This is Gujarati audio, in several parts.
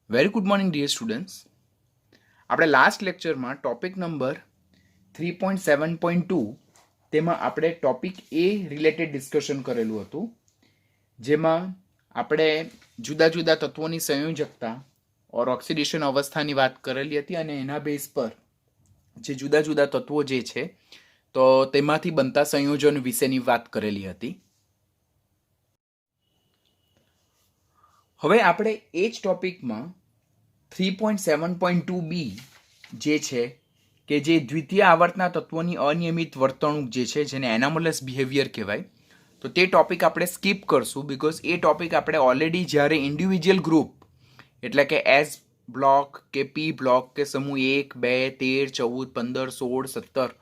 Very good morning dear students. આપણે લાસ્ટ લેક્ચરમાં ટોપિક નંબર 3.7.2 તેમાં આપણે ટોપિક એ રિલેટેડ ડિસ્કશન કરેલું હતું, જેમાં આપણે જુદા જુદા તત્વોની સંયોજકતા ઓર ઓક્સિડેશન અવસ્થાની વાત કરેલી હતી અને એના બેઝ પર જે જુદા જુદા તત્વો જે છે તો તેમાંથી બનતા સંયોજન વિશેની વાત કરેલી હતી. હવે આપણે એ જ ટોપિકમાં 3.7.2b જે છે કે જે દ્વિતીય આવર્તના તત્વોની અનિયમિત વર્તણૂક જે છે જેને એનામોલસ બિહેવિયર કહેવાય, તો તે ટોપિક આપણે સ્કીપ કરશું બિકોઝ એ ટોપિક આપણે ઓલરેડી જ્યારે ઇન્ડિવિજ્યુઅલ ગ્રુપ એટલે કે એસ બ્લોક કે પી બ્લોક કે સમૂહ 1, 2, 13, 14, 15, 16, 17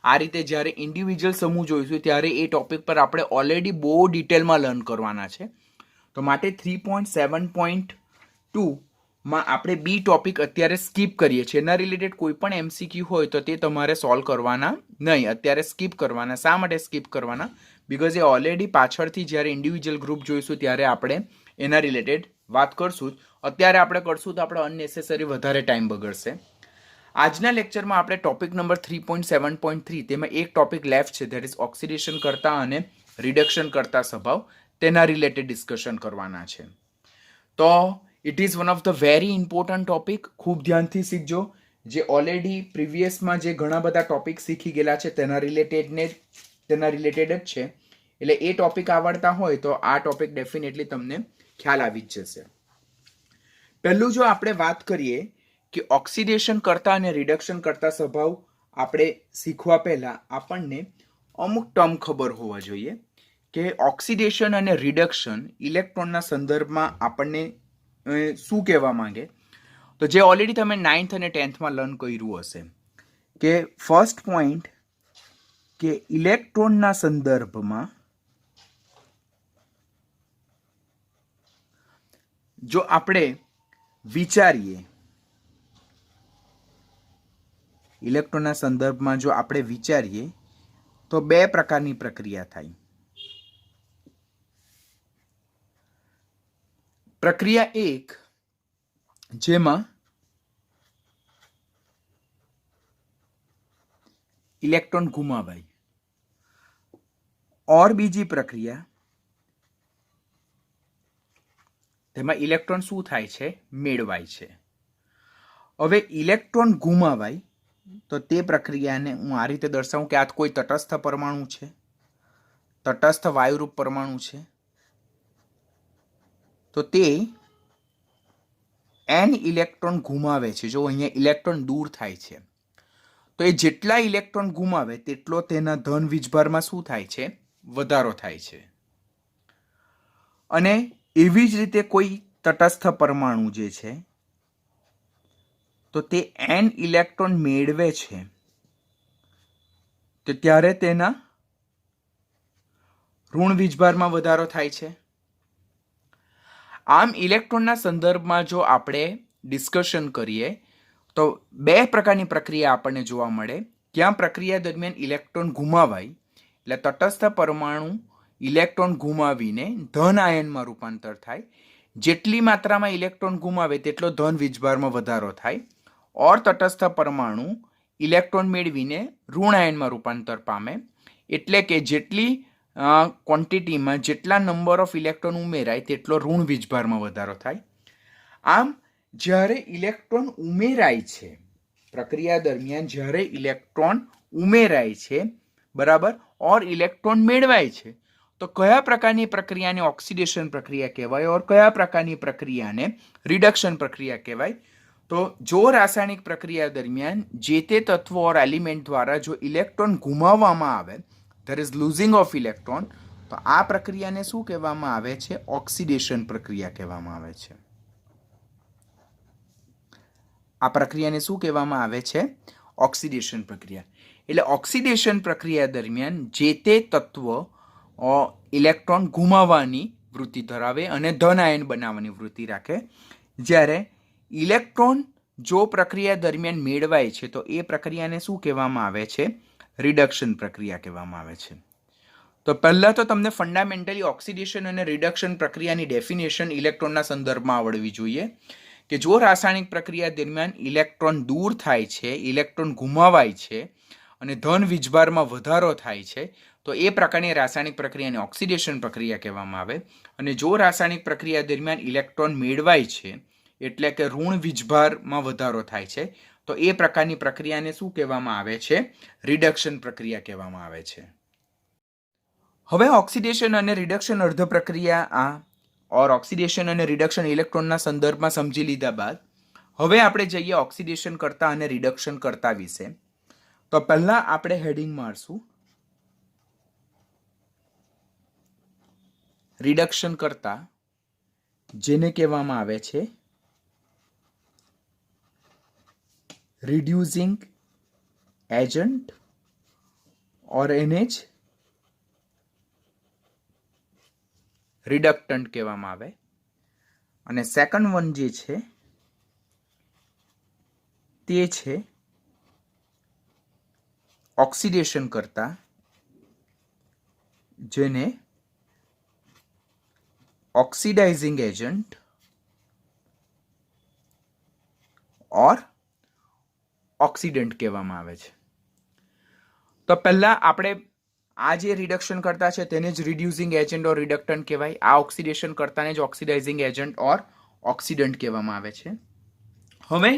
આ રીતે જ્યારે ઇન્ડિવિજ્યુઅલ સમૂહ જોઈશું ત્યારે એ ટોપિક પર આપણે ઓલરેડી બહુ ડિટેલમાં લર્ન કરવાના છે. તો માટે 3.7.2 માં આપણે બી ટોપિક અત્યારે સ્કીપ કરીએ છીએ. એના રિલેટેડ કોઈ પણ એમસીક્યુ હોય તો તે તમારે સોલ્વ કરવાના નહીં, અત્યારે સ્કીપ કરવાના. શા માટે સ્કીપ કરવાના? બિકોઝ એ ઓલરેડી પાછળથી જ્યારે ઇન્ડિવિજ્યુઅલ ગ્રુપ જોઈશું ત્યારે આપણે એના રિલેટેડ વાત કરશું. અત્યારે આપણે કરશું તો આપણે અનનેસેસરી વધારે ટાઈમ બગડશે. આજના લેક્ચરમાં આપણે ટોપિક નંબર 3.7.3 તેમાં એક ટોપિક લેફ્ટ છે, ધેટ ઇઝ ઓક્સિડેશન કરતા અને રિડક્શન કરતા સ્વભાવ, તેના રિલેટેડ ડિસ્કશન કરવાના છે. તો it is one of the very important topic. ખૂબ ધ્યાનથી શીખજો. જે ઓલરેડી પ્રીવિયસમાં જે ઘણા બધા ટોપિક શીખી ગયેલા છે તેના રિલેટેડ જ છે. એટલે એ ટોપિક આવડતા હોય તો આ ટોપિક ડેફિનેટલી તમને ખ્યાલ આવી જ જશે. પહેલું જો આપણે વાત કરીએ કે ઓક્સિડેશન કરતા અને રિડક્શન કરતા સ્વભાવ આપણે શીખવા પહેલા આપણને અમુક ટર્મ ખબર હોવા જોઈએ કે ઓક્સિડેશન અને રિડક્શન ઇલેક્ટ્રોનના સંદર્ભમાં આપણને શું કહેવા માંગે. તો જે ઓલરેડી તમે 9th અને 10thમાં લર્ન કર્યું હશે કે ફર્સ્ટ પોઈન્ટ કે ઇલેક્ટ્રોનના સંદર્ભમાં જો આપણે વિચારીએ, ઇલેક્ટ્રોનના સંદર્ભમાં જો આપણે વિચારીએ તો બે પ્રકારની પ્રક્રિયા થાય. પ્રક્રિયા એક જેમાં ઇલેક્ટ્રોન ગુમાવાય, ઓર બીજી પ્રક્રિયા તેમાં ઇલેક્ટ્રોન શું થાય છે? મેળવાય છે. હવે ઇલેક્ટ્રોન ગુમાવાય તો તે પ્રક્રિયાને હું આ રીતે દર્શાવું કે આ કોઈ તટસ્થ પરમાણુ છે, તટસ્થ વાયુરૂપ પરમાણુ છે, તો તે n ઇલેક્ટ્રોન ગુમાવે છે. જો અહીંયા ઇલેક્ટ્રોન દૂર થાય છે તો એ જેટલા ઇલેક્ટ્રોન ગુમાવે તેટલો તેના ધન વીજભારમાં શું થાય છે? વધારો થાય છે. અને એવી જ રીતે કોઈ તટસ્થ પરમાણુ જે છે તો તે n ઇલેક્ટ્રોન મેળવે છે તો ત્યારે તેના ઋણ વીજભારમાં વધારો થાય છે. આમ ઇલેક્ટ્રોનના સંદર્ભમાં જો આપણે ડિસ્કશન કરીએ તો બે પ્રકારની પ્રક્રિયા આપણને જોવા મળે. ક્યાં પ્રક્રિયા દરમિયાન ઇલેક્ટ્રોન ગુમાવાય એટલે તટસ્થ પરમાણુ ઇલેક્ટ્રોન ગુમાવીને ધન આયનમાં રૂપાંતર થાય. જેટલી માત્રામાં ઇલેક્ટ્રોન ગુમાવે તેટલો ધન વીજભારમાં વધારો થાય. ઓર તટસ્થ પરમાણુ ઇલેક્ટ્રોન મેળવીને ઋણ આયનમાં રૂપાંતર પામે. એટલે કે જેટલી ક્વોન્ટિટીમાં જેટલા નંબર ઓફ ઇલેક્ટ્રોન ઉમેરાય તેટલો ઋણ વીજભારમાં વધારો થાય. આમ જ્યારે ઇલેક્ટ્રોન ઉમેરાય છે, પ્રક્રિયા દરમિયાન જ્યારે ઇલેક્ટ્રોન ઉમેરાય છે, બરાબર, ઓર ઇલેક્ટ્રોન મેળવાય છે, તો કયા પ્રકારની પ્રક્રિયાને ઓક્સિડેશન પ્રક્રિયા કહેવાય ઓર કયા પ્રકારની પ્રક્રિયાને રિડક્શન પ્રક્રિયા કહેવાય? તો જો રાસાયણિક પ્રક્રિયા દરમિયાન જે તે તત્વ ઓર એલિમેન્ટ દ્વારા જો ઇલેક્ટ્રોન ગુમાવવામાં આવે, there is losing of electron, તો આ પ્રક્રિયાને શું કહેવામાં આવે છે? ઓક્સિડેશન પ્રક્રિયા કહેવામાં આવે છે. આ પ્રક્રિયાને શું કહેવામાં આવે છે? ઓક્સિડેશન પ્રક્રિયા. એટલે ઓક્સિડેશન પ્રક્રિયા દરમિયાન જે તે તત્વ ઇલેક્ટ્રોન ગુમાવવાની વૃત્તિ ધરાવે અને ધન આયન બનાવવાની વૃત્તિ રાખે. જ્યારે ઇલેક્ટ્રોન જો પ્રક્રિયા દરમિયાન મેળવાય છે તો એ પ્રક્રિયાને શું કહેવામાં આવે છે? રિડક્શન પ્રક્રિયા કહેવામાં આવે છે. તો પહેલા તો તમને ફંડામેન્ટલી ઓક્સિડેશન અને રિડક્શન પ્રક્રિયાની ડેફિનેશન ઇલેક્ટ્રોનના સંદર્ભમાં આવડવી જોઈએ કે જો રાસાયણિક પ્રક્રિયા દરમિયાન ઇલેક્ટ્રોન દૂર થાય છે, ઇલેક્ટ્રોન ગુમાવાય છે અને ધન વીજભારમાં વધારો થાય છે, તો એ પ્રકારની રાસાયણિક પ્રક્રિયાને ઓક્સિડેશન પ્રક્રિયા કહેવામાં આવે. અને જો રાસાયણિક પ્રક્રિયા દરમિયાન ઇલેક્ટ્રોન મેળવાય છે એટલે કે ઋણ વીજભારમાં વધારો થાય છે, તો એ પ્રકારની પ્રક્રિયાને શું કહેવામાં આવે છે? રિડક્શન પ્રક્રિયા કહેવામાં આવે છે. હવે ઓક્સિડેશન અને રિડક્શન અર્ધ પ્રક્રિયા ઓક્સિડેશન અને રિડક્શન ઇલેક્ટ્રોનના સંદર્ભમાં સમજી લીધા બાદ હવે આપણે જઈએ ઓક્સિડેશન કરતા અને રિડક્શન કરતા વિશે. તો પહેલા આપણે હેડિંગ મારશું રિડક્શન કરતા, જેને કહેવામાં આવે છે રિડ્યુસિંગ એજન્ટ ઓર એને જ રિડક્ટન્ટ કહેવામાં આવે. અને સેકન્ડ વન જે છે તે છે ઓક્સિડેશન કરતા, જેને ઓક્સિડાઇઝિંગ એજન્ટ ઓર ઓક્સિડન્ટ કહેવામાં આવે છે. તો પહેલા આપણે આ જે રિડક્શન કરતા છે તેને જ રિડ્યુસિંગ એજન્ટ ઓર રિડક્ટન્ટ કહેવાય. આ ઓક્સિડેશન કરતાને જ ઓક્સિડાઇઝિંગ એજન્ટ ઓર ઓક્સિડન્ટ કહેવામાં આવે છે. હવે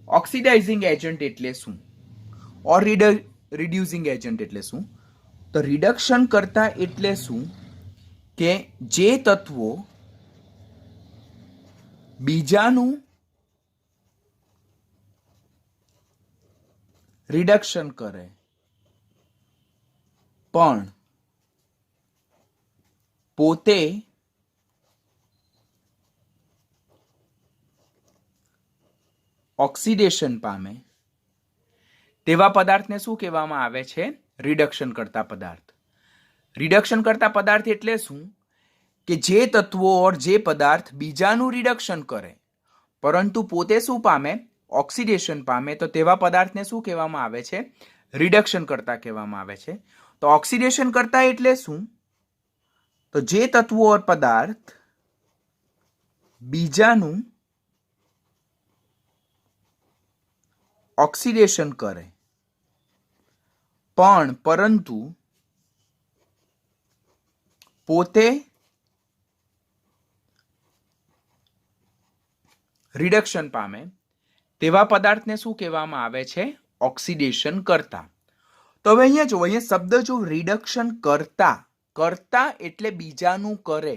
ઓક્સિડાઇઝિંગ એજન્ટ એટલે શું ઓર રિડ્યુસિંગ એજન્ટ એટલે શું? તો રિડક્શન કરતા એટલે શું કે જે તત્વો બીજાનું રિડક્શન કરે પણ પોતે ઓક્સિડેશન પામે તેવા પદાર્થને શું કહેવામાં આવે છે? રિડક્શન કરતા પદાર્થ. રિડક્શન કરતા પદાર્થ એટલે શું કે જે તત્વો ઓર જે પદાર્થ બીજાનું રિડક્શન કરે પરંતુ પોતે શું પામે? ઓક્સિડેશન પામે, તો તેવા પદાર્થને શું કહેવામાં આવે છે? રિડક્શન કરતા કહેવામાં આવે છે. તો ઓક્સિડેશન કરતા એટલે શું? તો જે તત્વો ઓર પદાર્થ બીજાનું ઓક્સિડેશન કરે પણ પરંતુ પોતે રિડક્શન પામે તેવા પદાર્થને શું કહેવામાં આવે છે? ઓક્સિડેશન કરતા. તો હવે અહીંયા જો, અહીંયા શબ્દ જો રિડક્શન કરતા, કરતા એટલે બીજાનું કરે,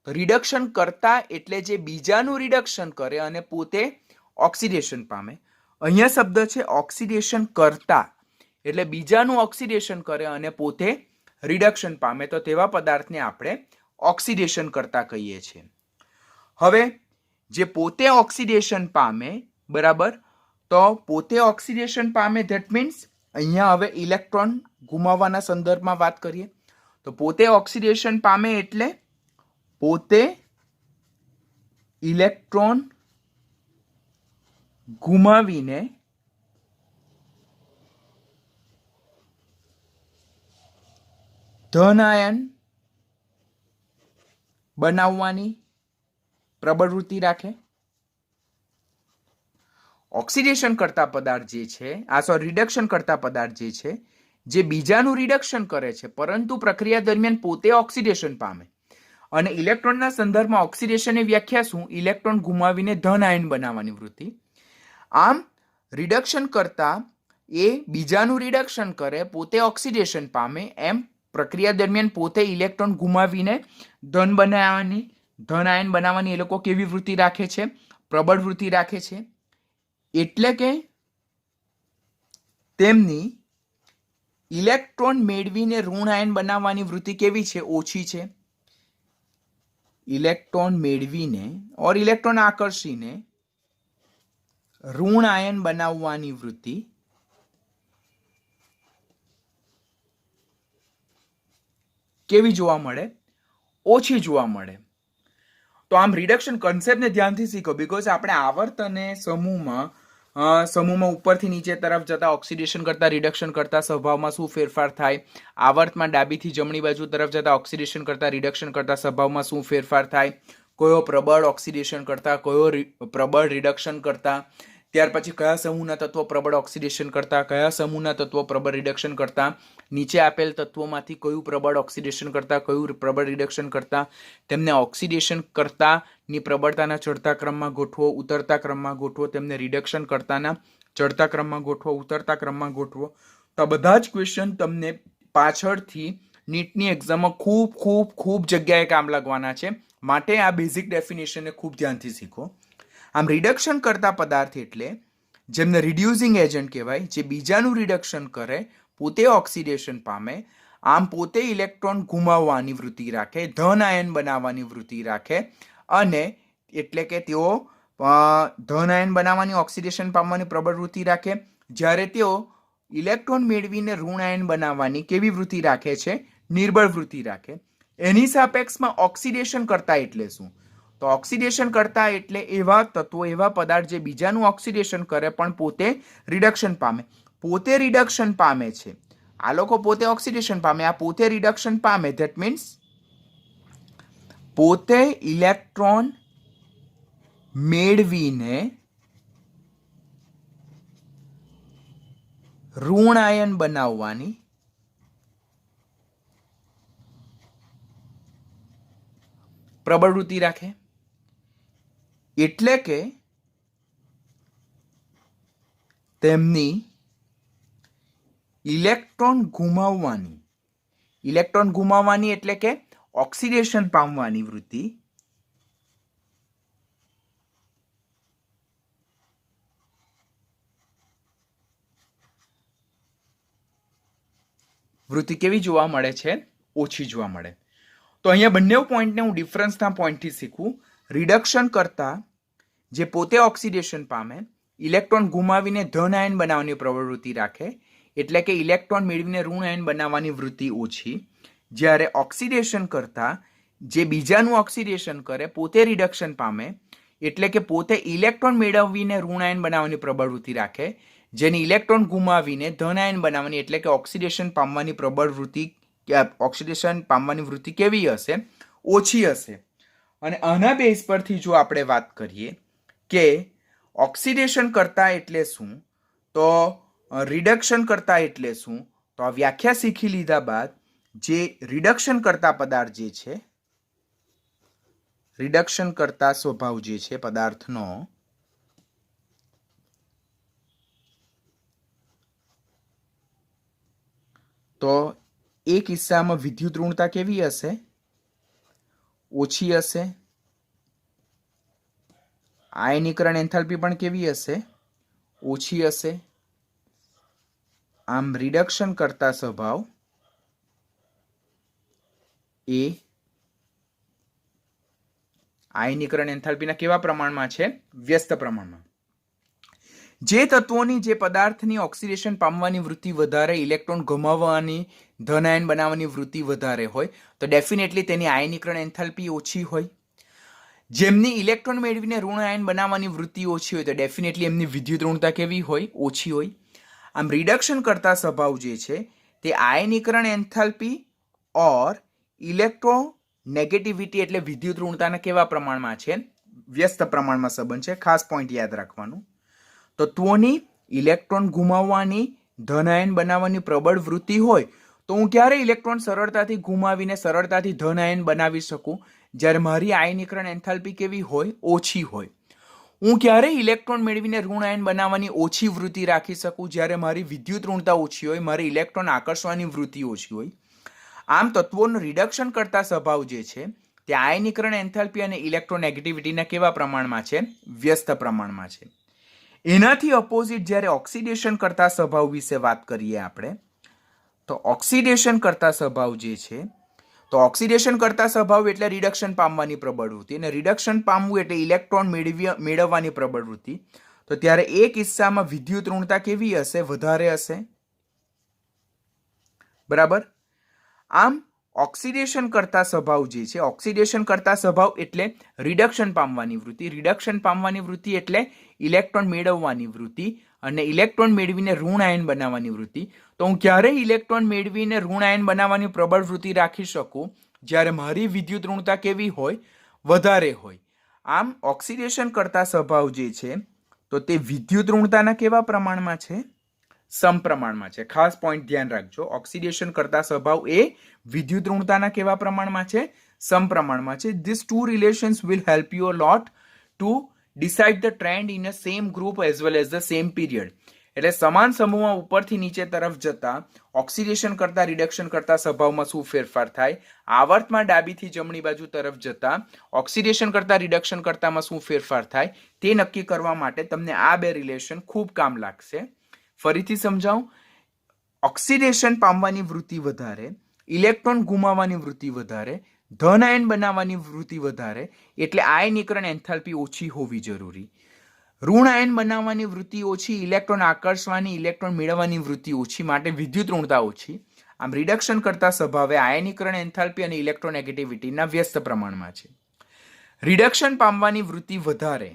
તો રિડક્શન કરતા એટલે જે બીજાનું રિડક્શન કરે અને પોતે ઓક્સિડેશન પામે. અહીંયા શબ્દ છે ઓક્સિડેશન કરતા એટલે બીજાનું ઓક્સિડેશન કરે અને પોતે રિડક્શન પામે, તો તેવા પદાર્થને આપણે ઓક્સિડેશન કરતા કહીએ છીએ. હવે જે પોતે ઓક્સિડેશન પામે, બરાબર, તો પોતે ઓક્સિડેશન પામે ધેટ મીન્સ અહીંયા હવે ઇલેક્ટ્રોન ગુમાવવાના સંદર્ભમાં વાત કરીએ તો પોતે ઓક્સિડેશન પામે એટલે પોતે ઇલેક્ટ્રોન ગુમાવીને ધન આયન બનાવવાની પ્રબળવૃત્તિ રાખે. ઓક્સિડેશન કરતા પદાર્થ જે છે, રિડક્શન કરતા પદાર્થ જે છે, જે બીજાનું રિડક્શન કરે છે પરંતુ પ્રક્રિયા દરમિયાન પોતે ઓક્સિડેશન પામે. અને ઇલેક્ટ્રોનના સંદર્ભમાં ઓક્સિડેશનની વ્યાખ્યા શું? ઇલેક્ટ્રોન ગુમાવીને ધન આયન બનાવવાની વૃત્તિ. આમ રિડક્શન કરતા એ બીજાનું રિડક્શન કરે, પોતે ઓક્સિડેશન પામે, એમ પ્રક્રિયા દરમિયાન પોતે ઇલેક્ટ્રોન ગુમાવીને ધન આયન બનાવવાની એ લોકો કેવી વૃત્તિ રાખે છે? પ્રબળ વૃત્તિ રાખે છે. એટલે કે તેમની ઇલેક્ટ્રોન મેળવીને ઋણ આયન બનાવવાની વૃત્તિ કેવી છે? ઓછી છે. ઇલેક્ટ્રોન મેળવીને ઓર ઇલેક્ટ્રોન આકર્ષીને ઋણ આયન બનાવવાની વૃત્તિ કેવી જોવા મળે? ઓછી જોવા મળે. તો આમ રિડક્શન કન્સેપ્ટને ધ્યાનથી શીખો, બીકોઝ આપણે આવર્ત અને સમૂહમાં ઉપરથી નીચે તરફ જતા ઓક્સિડેશન કરતા રિડક્શન કરતા સ્વભાવમાં શું ફેરફાર થાય, આવર્તમાં ડાબીથી જમણી બાજુ તરફ જતા ઓક્સિડેશન કરતા રિડક્શન કરતા સ્વભાવમાં શું ફેરફાર થાય, કયો પ્રબળ ઓક્સિડેશન કરતા, કયો પ્રબળ રિડક્શન કરતા, ત્યાર પછી કયા સમૂહના તત્વો પ્રબળ ઓક્સિડેશન કરતા, કયા સમૂહના તત્વો પ્રબળ રિડક્શન કરતા, નીચે આપેલ તત્વોમાંથી કયું પ્રબળ ઓક્સિડેશન કરતા, કયું પ્રબળ રિડક્શન કરતા, તેમને ઓક્સિડેશન કરતાની પ્રબળતાના ચડતા ક્રમમાં ગોઠવો, ઉતરતા ક્રમમાં ગોઠવો, તેમને રિડક્શન કરતાના ચડતા ક્રમમાં ગોઠવો, ઉતરતા ક્રમમાં ગોઠવો. તો આ બધા જ ક્વેશ્ચન તમને પાછળથી નીટની એક્ઝામમાં ખૂબ ખૂબ ખૂબ જગ્યાએ કામ લાગવાના છે. માટે આ બેઝિક ડેફિનેશનને ખૂબ ધ્યાનથી શીખો. આમ રિડક્શન કરતા પદાર્થ એટલે જેમને રિડ્યુસિંગ એજન્ટ કહેવાય, જે બીજાનું રિડક્શન કરે, પોતે ઓક્સિડેશન પામે, આમ પોતે ઇલેક્ટ્રોન ગુમાવવાની વૃત્તિ રાખે, ધન આયન બનાવવાની વૃત્તિ રાખે, અને એટલે કે તેઓ ધન આયન બનાવવાની, ઓક્સિડેશન પામવાની પ્રબળ વૃત્તિ રાખે, જ્યારે તેઓ ઇલેક્ટ્રોન મેળવીને ઋણ આયન બનાવવાની કેવી વૃત્તિ રાખે છે? નિર્બળ વૃત્તિ રાખે. એની સાપેક્ષમાં ઓક્સિડેશન કરતા એટલે શું? તો ઓક્સિડેશન કરતા એટલે એવા તત્વો, એવા પદાર્થ જે બીજાનું ઓક્સિડેશન કરે પણ પોતે રિડક્શન પામે. પોતે રિડક્શન પામે છે, આ લોકો પોતે ઓક્સિડેશન પામે, આ પોતે રિડક્શન પામે. ધેટ મીન્સ પોતે ઇલેક્ટ્રોન મેળવીને ઋણ આયન બનાવવાની પ્રબળ વૃત્તિ રાખે. એટલે કે તેમની ઇલેક્ટ્રોન ગુમાવવાની એટલે કે ઓક્સિડેશન પામવાની વૃત્તિ કેવી જોવા મળે છે? ઓછી જોવા મળે. તો અહીંયા બંને પોઈન્ટને હું ડિફરન્સના પોઈન્ટથી શીખું. રિડક્શન કરતા જે પોતે ઓક્સિડેશન પામે, ઇલેક્ટ્રોન ગુમાવીને ધન આયન બનાવવાની પ્રવૃત્તિ રાખે, એટલે કે ઇલેક્ટ્રોન મેળવીને ઋણ આયન બનાવવાની વૃત્તિ ઓછી. જ્યારે ઓક્સિડેશન કરતા જે બીજાનું ઓક્સિડેશન કરે, પોતે રિડક્શન પામે, એટલે કે પોતે ઇલેક્ટ્રોન મેળવીને ઋણ આયન બનાવવાની પ્રબળ વૃત્તિ રાખે, જેની ઇલેક્ટ્રોન ગુમાવીને ધન આયન બનાવવાની એટલે કે ઓક્સિડેશન પામવાની પ્રબળ વૃત્તિ, ઓક્સિડેશન પામવાની વૃત્તિ કેવી હશે? ઓછી હશે. અને આના બેઝ પરથી જો આપણે વાત કરીએ કે ઓક્સિડેશન કરતા એટલે શું, તો રિડક્શન કરતા એટલે શું, તો આ વ્યાખ્યા શીખી લીધા બાદ જે રિડક્શન કરતા પદાર્થ જે છે, રિડક્શન કરતા સ્વભાવ જે છે પદાર્થનો, તો એ કિસ્સામાં વિદ્યુત ઋણતા કેવી હશે? ઓછી હશે. આયનીકરણ એન્થાલ્પી પણ કેવી હશે? ઓછી હશે. આમ રિડક્શન કરતા સ્વભાવ એ આયનીકરણ એન્થાલ્પીના કેવા પ્રમાણમાં છે? વ્યસ્ત પ્રમાણમાં. જે તત્વોની, જે પદાર્થની ઓક્સિડેશન પામવાની વૃત્તિ વધારે, ઇલેક્ટ્રોન ગુમાવવાની, ધન આયન બનાવવાની વૃત્તિ વધારે હોય, તો ડેફિનેટલી તેની આયનીકરણ એન્થાલ્પી ઓછી હોય. જેમની ઇલેક્ટ્રોન મેળવીને ઋણ આયન બનાવવાની વૃત્તિ ઓછી હોય, તો ડેફિનેટલી એમની વિદ્યુત ઋણતા કેવી હોય? ઓછી હોય. આમ રિડક્શન કરતા સ્વભાવ જે છે તે આયનીકરણ એન્થાલ્પી ઓર ઇલેક્ટ્રો નેગેટિવિટી એટલે વિદ્યુત ઋણતાના કેવા પ્રમાણમાં છે? વ્યસ્ત પ્રમાણમાં સંબંધ છે. ખાસ પોઈન્ટ યાદ રાખવાનું. તત્વોની ઇલેક્ટ્રોન ગુમાવવાની, ધન આયન બનાવવાની પ્રબળ વૃત્તિ હોય તો હું ક્યારે ઇલેક્ટ્રોન સરળતાથી ગુમાવીને સરળતાથી ધન આયન બનાવી શકું? જ્યારે મારી આયનીકરણ એન્થાલ્પી કેવી હોય? ઓછી હોય. હું ક્યારે ઇલેક્ટ્રોન મેળવીને ઋણ આયન બનાવવાની ઓછી વૃત્તિ રાખી શકું? જ્યારે મારી વિદ્યુત ઋણતા ઓછી હોય, મારી ઇલેક્ટ્રોન આકર્ષવાની વૃત્તિ ઓછી હોય. આમ તત્વોનું રિડક્શન કરતા સ્વભાવ જે છે તે આયનીકરણ એન્થાલ્પી અને ઇલેક્ટ્રોનેગેટિવિટીના કેવા પ્રમાણમાં છે? વ્યસ્ત પ્રમાણમાં છે. એનાથી અપોઝિટ જ્યારે ઓક્સિડેશન કરતા સ્વભાવ વિશે વાત કરીએ આપણે, તો ઓક્સિડેશન કરતા સ્વભાવ જે છે, તો ઓક્સિડેશન કરતા સ્વભાવ એટલે રિડક્શન પામવાની પ્રબળ વૃત્તિ, અને રિડક્શન પામવું એટલે ઇલેક્ટ્રોન મેળવવાની પ્રબળ વૃત્તિ. તો ત્યારે એ કિસ્સામાં વિદ્યુત ઋણતા કેવી હશે? વધારે હશે. બરાબર. આમ ઓક્સિડેશન કરતા સ્વભાવ જે છે, ઓક્સિડેશન કરતા સ્વભાવ એટલે રિડક્શન પામવાની વૃત્તિ, રિડક્શન પામવાની વૃત્તિ એટલે ઇલેક્ટ્રોન મેળવવાની વૃત્તિ, અને ઇલેક્ટ્રોન મેળવીને ઋણ આયન બનાવવાની વૃત્તિ. તો હું ક્યારે ઇલેક્ટ્રોન મેળવીને ઋણ આયન બનાવવાની પ્રબળ વૃત્તિ રાખી શકું? જ્યારે મારી વિદ્યુત ઋણતા કેવી હોય? વધારે હોય. આમ ઓક્સિડેશન કરતા સ્વભાવ જે છે તો તે વિદ્યુત ઋણતાના કેવા પ્રમાણમાં છે? સમપ્રમાણમાં છે. ખાસ પોઈન્ટ ધ્યાન રાખજો. ઓક્સિડેશન કરતા સ્વભાવ એ વિદ્યુત ઋણતાના કેવા પ્રમાણમાં છે? સમપ્રમાણમાં છે. These two relations will help you a lot to decide the trend in a same group as well as the same period. એટલે સમાન સમૂહમાં ઉપરથી નીચે તરફ જતા ઓક્સિડેશન કરતા રિડક્શન કરતા સ્વભાવમાં શું ફેરફાર થાય, આવર્તમાં ડાબીથી જમણી બાજુ તરફ જતા ઓક્સિડેશન કરતા રિડક્શન કરતામાં શું ફેરફાર થાય તે નક્કી કરવા માટે તમને આ બે રિલેશન ખૂબ કામ લાગશે. ફરીથી સમજાવું. ઓક્સિડેશન પામવાની વૃત્તિ વધારે, ઇલેક્ટ્રોન ગુમાવવાની વૃત્તિ વધારે, ધન આયન બનાવવાની વૃત્તિ વધારે, એટલે આયનીકરણ એન્થાલ્પી ઓછી હોવી જરૂરી. ઋણ આયન બનાવવાની વૃત્તિ ઓછી, ઇલેક્ટ્રોન આકર્ષવાની, ઇલેક્ટ્રોન મેળવવાની વૃત્તિ ઓછી, માટે વિદ્યુત ઋણતા ઓછી. આમ રિડક્શન કરતા સ્વભાવે આયનીકરણ એન્થાલ્પી અને ઇલેક્ટ્રોનેગેટિવિટીના વ્યસ્ત પ્રમાણમાં છે. રિડક્શન પામવાની વૃત્તિ વધારે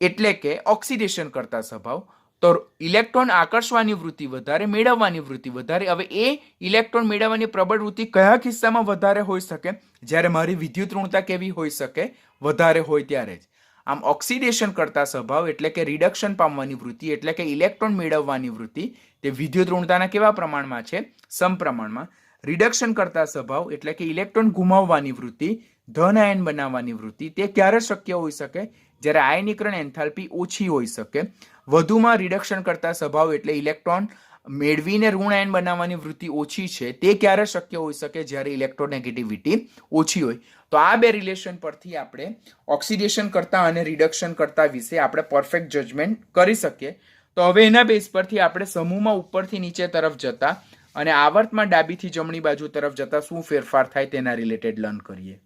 એટલે કે ઓક્સિડેશન કરતા સ્વભાવ, તો ઇલેક્ટ્રોન આકર્ષવાની વૃત્તિ વધારે, મેળવવાની વૃત્તિ વધારે. હવે એ ઇલેક્ટ્રોન મેળવવાની પ્રબળ વૃત્તિ કયા કિસ્સામાં વધારે હોઈ શકે? જ્યારે મારી વિદ્યુત ઋણતા કેવી હોઈ શકે? વધારે હોય ત્યારે જ. આમ ઓક્સિડેશન કરતા સ્વભાવ એટલે કે રિડક્શન પામવાની વૃત્તિ એટલે કે ઇલેક્ટ્રોન મેળવવાની વૃત્તિ તે વિદ્યુત ઋણતાના કેવા પ્રમાણમાં છે? સમપ્રમાણમાં. રિડક્શન કરતા સ્વભાવ એટલે કે ઇલેક્ટ્રોન ગુમાવવાની વૃત્તિ, ધન આયન બનાવવાની વૃત્તિ તે ક્યારે શક્ય હોઈ શકે? જ્યારે આયનીકરણ એન્થાલ્પી ઓછી હોઈ શકે. વધુમાં રિડક્શન કરતા સ્વભાવ એટલે ઇલેક્ટ્રોન મેળવીને ઋણ આયન બનાવવાની વૃત્તિ ઓછી છે તે ક્યારે શક્ય હોઈ શકે? જ્યારે ઇલેક્ટ્રોનેગેટિવિટી ઓછી હોય. તો આ બે રિલેશન પરથી આપણે ઓક્સિડેશન કરતા અને રિડક્શન કરતા વિશે આપણે પરફેક્ટ જજમેન્ટ કરી શકીએ. તો હવે એના બેઝ પરથી આપણે સમૂહમાં ઉપરથી નીચે તરફ જતા અને આવર્તમાં ડાબીથી જમણી બાજુ તરફ જતા શું ફેરફાર થાય તેના રિલેટેડ લર્ન કરીએ.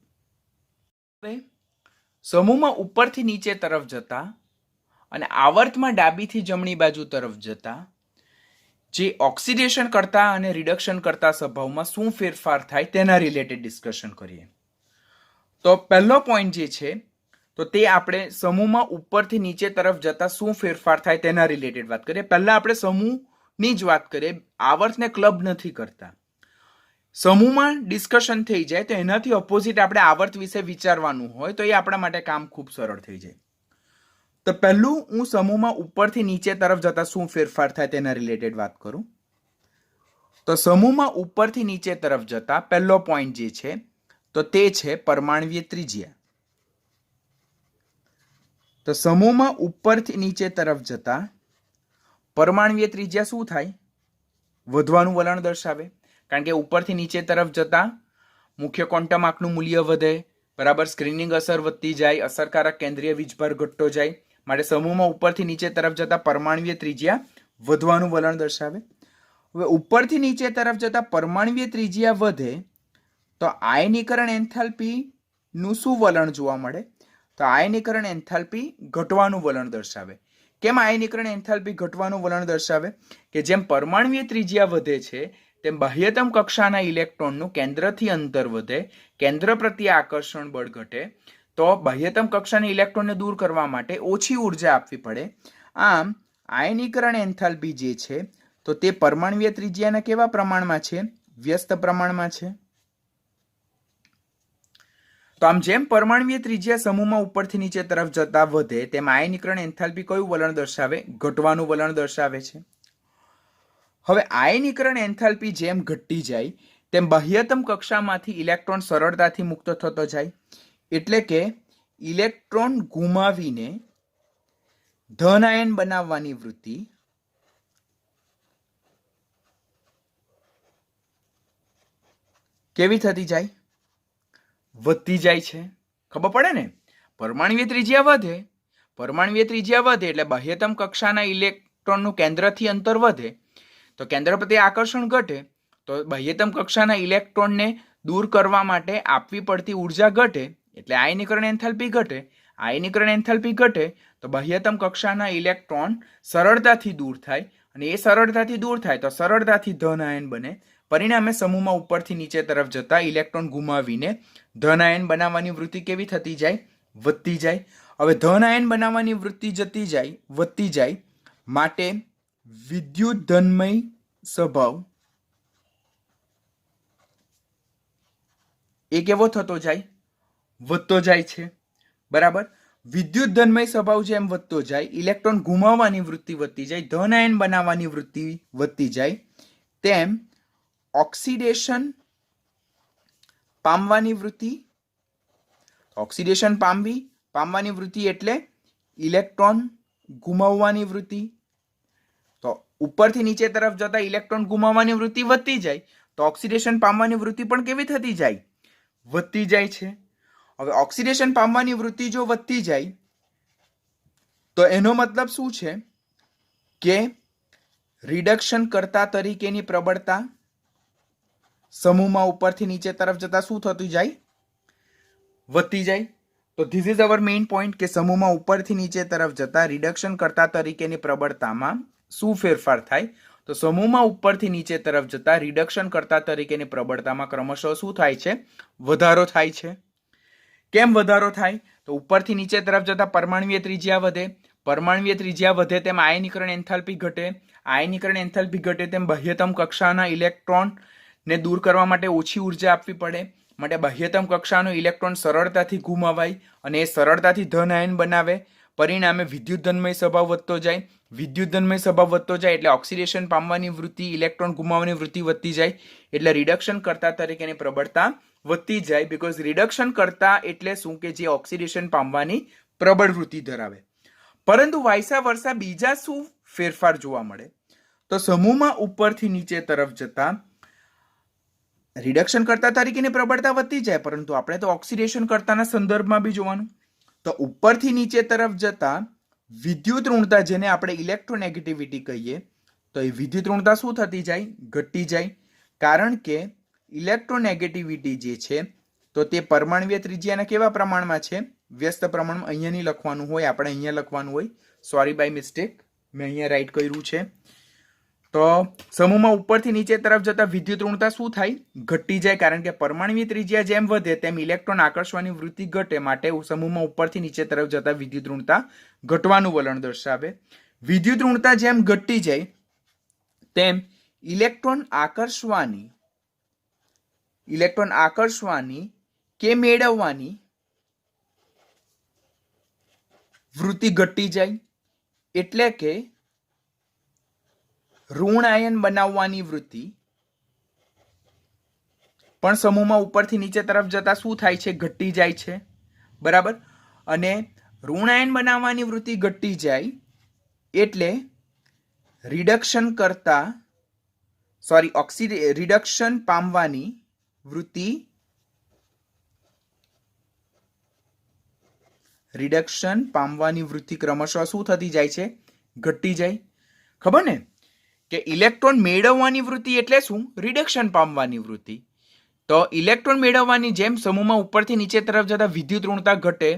હવે સમૂહમાં ઉપરથી નીચે તરફ જતા અને આવર્તમાં ડાબીથી જમણી બાજુ તરફ જતા જે ઓક્સિડેશન કરતા અને રિડક્શન કરતા સ્વભાવમાં શું ફેરફાર થાય તેના રિલેટેડ ડિસ્કશન કરીએ. તો પહેલો પોઈન્ટ જે છે તો તે આપણે સમૂહમાં ઉપરથી નીચે તરફ જતા શું ફેરફાર થાય તેના રિલેટેડ વાત કરીએ. પહેલા આપણે સમૂહની જ વાત કરીએ, આવર્તને ક્લબ નથી કરતા. સમૂહમાં ડિસ્કશન થઈ જાય તો એનાથી ઓપોઝિટ આપણે આવર્ત વિશે વિચારવાનું હોય તો એ આપણા માટે કામ ખૂબ સરળ થઈ જાય. તો પહેલું હું સમૂહમાં ઉપરથી નીચે તરફ જતા શું ફેરફાર થાય તેના રિલેટેડ વાત કરું. તો સમૂહમાં ઉપરથી નીચે તરફ જતા પહેલો પોઈન્ટ જે છે તો તે છે પરમાણ્વીય ત્રિજ્યા. તો સમૂહમાં ઉપરથી નીચે તરફ જતા પરમાણ્વીય ત્રિજ્યા શું થાય? વધવાનું વલણ દર્શાવે. કારણ કે ઉપરથી નીચે તરફ જતા મુખ્ય ક્વોન્ટમ આંકનું મૂલ્ય વધે, બરાબર, સ્ક્રીનિંગ અસર વધતી જાય, અસરકારક કેન્દ્રીય વીજભાર ઘટતો જાય. માટે સમૂહમાં ઉપરથી નીચે તરફ જતા પરમાણ્વીય ત્રિજ્યા વધવાનું વલણ દર્શાવે. હવે ઉપરથી નીચે તરફ જતા પરમાણ્વીય ત્રિજ્યા વધે તો આયનીકરણ એન્થાલ્પી નું શું વલણ જોવા મળે? તો આયનીકરણ એન્થાલ્પી ઘટવાનું વલણ દર્શાવે. કેમ આયનીકરણ એન્થાલ્પી ઘટવાનું વલણ દર્શાવે? કે જેમ પરમાણ્વીય ત્રિજ્યા વધે છે તેમ બાહ્યતમ કક્ષાના ઇલેક્ટ્રોનનું કેન્દ્રથી અંતર વધે, કેન્દ્ર પ્રત્યે આકર્ષણ બળ ઘટે, તો બાહ્યતમ કક્ષાના ઇલેક્ટ્રોનને દૂર કરવા માટે ઓછી ઉર્જા આપવી પડે. આમ આયનીકરણ એન્થાલ્પી જે છે તો તે પરમાણ્વીય ત્રિજ્યાના કેવા પ્રમાણમાં છે? વ્યસ્ત પ્રમાણમાં છે. તો આમ જેમ પરમાણ્વીય ત્રિજ્યા સમૂહમાં ઉપરથી નીચે તરફ જતા વધે તેમ આયનીકરણ એન્થાલ્પી કયું વલણ દર્શાવે? ઘટવાનું વલણ દર્શાવે છે. હવે આયનીકરણ એન્થાલ્પી જેમ ઘટતી જાય તેમ બાહ્યતમ કક્ષામાંથી ઇલેક્ટ્રોન સરળતાથી મુક્ત થતો જાય. એટલે કે ઇલેક્ટ્રોન ગુમાવીને ધન આયન બનાવવાની વૃત્તિ કેવી થતી જાય? વધતી જાય છે. ખબર પડે ને? પરમાણ્વીય ત્રિજ્યા વધે એટલે બાહ્યતમ કક્ષાના ઇલેક્ટ્રોનનું કેન્દ્રથી અંતર વધે તો કેન્દ્ર પ્રત્યે આકર્ષણ ઘટે, તો બાહ્યતમ કક્ષાના ઇલેક્ટ્રોનને દૂર કરવા માટે આપવી પડતી ઉર્જા ઘટે એટલે આયનીકરણ એન્થાલ્પી ઘટે. આયનીકરણ એન્થાલ્પી ઘટે તો બાહ્યતમ કક્ષાના ઇલેક્ટ્રોન સરળતાથી દૂર થાય અને એ સરળતાથી દૂર થાય તો સરળતાથી ધન આયન બને. પરિણામે સમૂહમાં ઉપરથી નીચે તરફ જતા ઇલેક્ટ્રોન ગુમાવીને ધન આયન બનાવવાની વૃત્તિ કેવી થતી જાય? વધતી જાય. હવે ધન આયન બનાવવાની વૃત્તિ વધતી જાય માટે વિદ્યુત ધનમય સ્વભાવ એ કેવો થતો જાય? વધતો જાય છે, બરાબર. વિદ્યુત ધનમય સ્વભાવ જેમ વધતો જાય, ઇલેક્ટ્રોન ગુમાવવાની વૃત્તિ વધતી જાય, ધન આયન બનાવવાની વૃત્તિ વધતી જાય, તેમ ઓક્સિડેશન પામવાની વૃત્તિ, ઓક્સિડેશન પામવાની વૃત્તિ એટલે ઇલેક્ટ્રોન ગુમાવવાની વૃત્તિ. તો ઉપરથી નીચે તરફ જતા ઇલેક્ટ્રોન ગુમાવવાની વૃત્તિ વધતી જાય તો ઓક્સિડેશન પામવાની વૃત્તિ પણ કેવી થતી જાય? વધતી જાય છે. હવે ઓક્સિડેશન પામવાની વૃત્તિ જો વધતી જાય તો એનો મતલબ શું છે કે રિડક્શન કરતા તરીકેની પ્રબળતા સમૂહમાં ઉપરથી નીચે તરફ જતા શું થતું જાય? વધતી જાય. તો this is our main point કે સમૂહમાં ઉપરથી નીચે તરફ જતા રિડક્શન કરતા તરીકેની પ્રબળતામાં શું ફેરફાર થાય? તો સમૂહમાં ઉપરથી નીચે તરફ જતા રિડક્શન કરતા તરીકેની પ્રબળતામાં ક્રમશઃ શું થાય છે? વધારો થાય છે. કેમ વધારો થાય? તો ઉપરથી નીચે તરફ જતા પરમાણુય ત્રિજ્યા વધે, પરમાણુય ત્રિજ્યા વધે તેમ આયનીકરણ એન્થાલ્પી ઘટે, આયનીકરણ એન્થાલ્પી ઘટે તેમ બાહ્યતમ કક્ષાના ઇલેક્ટ્રોન ને દૂર કરવા માટે ઓછી ઉર્જા આપવી પડે, માટે બાહ્યતમ કક્ષાનો ઇલેક્ટ્રોન સરળતાથી ગુમાવાય અને એ સરળતાથી ધન આયન બનાવે, પરિણામે વિદ્યુત ધનમય સ્વભાવ વધતો જાય. વિદ્યુત ધનમય સ્વભાવ વધતો જાય એટલે ઓક્સિડેશન પામવાની વૃત્તિ, ઇલેક્ટ્રોન ગુમાવવાની વૃત્તિ વધતી જાય એટલે રિડક્શન કરતા તરીકેની પ્રબળતા વધતી જાય. બીકોઝ રિડક્શન કરતા એટલે શું કે જે ઓક્સિડેશન પામવાની પ્રબળ વૃત્તિ ધરાવે. પરંતુ વાયસા વર્ષા બીજા શું ફેરફાર જોવા મળે? તો સમૂહમાં ઉપરથી નીચે તરફ જતા રિડક્શન કરતા તરીકેની પ્રબળતા વધતી જાય, પરંતુ આપણે તો ઓક્સિડેશન કરતાના સંદર્ભમાં બી જોવાનું. તો ઉપરથી નીચે તરફ જતા વિદ્યુત ઋણતા, જેને આપણે ઇલેક્ટ્રોનેગેટિવિટી કહીએ, તો એ વિદ્યુત ઋણતા શું થતી જાય? ઘટતી જાય. કારણ કે ઇલેક્ટ્રોનેગેટિવિટી જે છે તો તે પરમાણુય ત્રિજ્યાના કેવા પ્રમાણમાં છે? વ્યસ્ત પ્રમાણમાં. અહીંયા નહીં લખવાનું હોય, આપણે અહીંયા લખવાનું હોય. સોરી બાય મિસ્ટેક, મેં અહીંયા રાઈટ કર્યું છે. તો સમૂહમાં ઉપરથી નીચે તરફ જતા વિદ્યુત ઋણતા શું થાય? ઘટી જાય. કારણ કે પરમાણુય ત્રિજ્યા જેમ વધે તેમ ઇલેક્ટ્રોન આકર્ષવાની વૃત્તિ ઘટે, માટે સમૂહમાં ઉપરથી નીચે તરફ જતા વિદ્યુત ઋણતા ઘટવાનું વલણ દર્શાવે. વિદ્યુત ઋણતા જેમ ઘટતી જાય તેમ ઇલેક્ટ્રોન આકર્ષવાની કે મેળવવાની વૃત્તિ ઘટતી જાય. એટલે કે ઋણ આયન બનાવવાની વૃત્તિ પણ સમૂહમાં ઉપરથી નીચે તરફ જતા શું થાય છે? ઘટતી જાય છે, બરાબર. અને ઋણ આયન બનાવવાની વૃત્તિ ઘટતી જાય એટલે રિડક્શન પામવાની વૃત્તિ ક્રમશઃ શું થતી જાય છે? ઘટતી જાય. ખબર ને કે ઇલેક્ટ્રોન મેળવવાની વૃત્તિ એટલે શું? રિડક્શન પામવાની વૃત્તિ. તો ઇલેક્ટ્રોન મેળવવાની જેમ સમૂહમાં ઉપરથી નીચે તરફ જતા વિદ્યુત ઋણતા ઘટે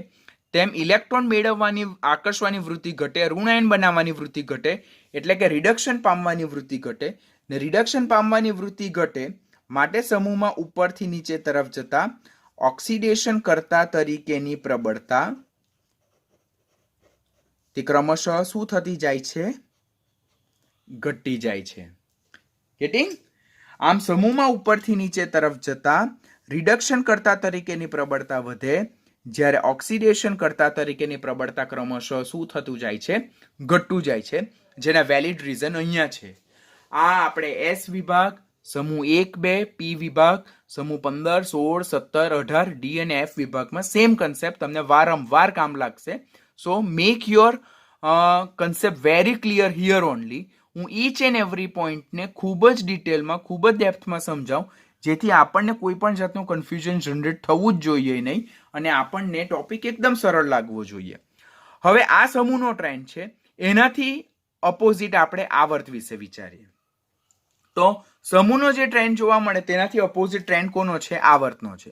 તેમ ઇલેક્ટ્રોન મેળવવાની આકર્ષવાની વૃત્તિ ઘટે, ઋણાયન બનાવવાની વૃત્તિ ઘટે, એટલે કે રિડક્શન પામવાની વૃત્તિ ઘટે. ને રિડક્શન પામવાની વૃત્તિ ઘટે માટે સમૂહમાં ઉપરથી નીચે તરફ જતા ઓક્સિડેશન કરતા તરીકેની પ્રબળતા તે ક્રમશઃ શું થતી જાય છે? ઘટતી જાય છે. ગેટિંગ? આમ સમૂહમાં ઉપરથી નીચે તરફ જતા રિડક્શન કરતા તરીકેની પ્રબળતા વધે, જ્યારે ઓક્સિડેશન કરતા તરીકેની પ્રબળતા ક્રમશઃ શું થતું જાય છે? ઘટતું જાય છે. જેના વેલિડ રીઝન અહીંયા છે. આ આપણે એસ વિભાગ, સમૂહ 1, 2, પી વિભાગ, સમૂહ 15, 16, 17, 18, ડી અને એફ વિભાગમાં સેમ કન્સેપ્ટ તમને વારંવાર કામ લાગશે. So make your concept very clear here only. હું ઈચ એન્ડ એવરી પોઈન્ટને ખૂબ જ ડિટેલમાં, ખૂબ જ ડેપ્થમાં સમજાવું, જેથી આપણને કોઈ પણ જાતનું કન્ફ્યુઝન જનરેટ થવું જ જોઈએ નહીં અને આપણને ટોપિક એકદમ સરળ લાગવો જોઈએ. હવે આ સમૂહનો ટ્રેન્ડ છે, એનાથી અપોઝિટ આપણે આવર્ત વિશે વિચારીએ. તો સમૂહનો જે ટ્રેન્ડ જોવા મળે તેનાથી અપોઝિટ ટ્રેન્ડ કોનો છે? આવર્તનો છે.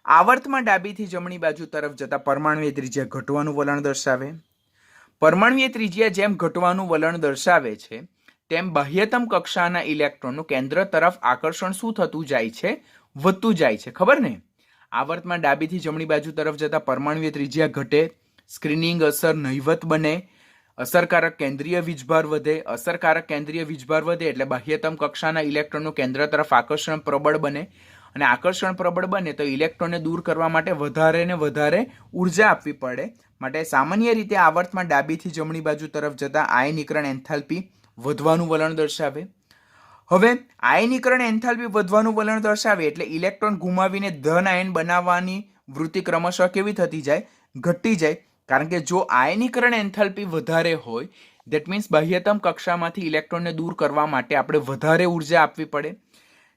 આવર્તમાં ડાબીથી જમણી બાજુ તરફ જતા પરમાણુય ત્રિજ્યા ઘટવાનું વલણ દર્શાવે. પરમાણુય ત્રિજ્યા જેમ ઘટવાનું વલણ દર્શાવે છે તેમ બાહ્યતમ કક્ષાના ઇલેક્ટ્રોનનું કેન્દ્ર તરફ આકર્ષણ શું થતું જાય છે? વધતું જાય છે. ખબર ને? આવર્તમાં ડાબીથી જમણી બાજુ તરફ જતા પરમાણુય ત્રિજ્યા ઘટે, સ્ક્રીનિંગ અસર નહિવત બને, અસરકારક કેન્દ્રીય વીજભાર વધે. અસરકારક કેન્દ્રીય વીજભાર વધે એટલે બાહ્યતમ કક્ષાના ઇલેક્ટ્રોનનું કેન્દ્ર તરફ આકર્ષણ પ્રબળ બને અને આકર્ષણ પ્રબળ બને તો ઇલેક્ટ્રોનને દૂર કરવા માટે વધારે ને વધારે ઉર્જા આપવી પડે. માટે સામાન્ય રીતે આવર્તમાં ડાબીથી જમણી બાજુ તરફ જતા આયનીકરણ એન્થાલ્પી વધવાનું વલણ દર્શાવે. હવે આયનીકરણ એન્થાલ્પી વધવાનું વલણ દર્શાવે એટલે ઇલેક્ટ્રોન ગુમાવીને ધન આયન બનાવવાની વૃત્તિ ક્રમશઃ કેવી થતી જાય? ઘટી જાય. કારણ કે જો આયનીકરણ એન્થાલ્પી વધારે હોય ધેટ મીન્સ બાહ્યતમ કક્ષામાંથી ઇલેક્ટ્રોનને દૂર કરવા માટે આપણે વધારે ઉર્જા આપવી પડે.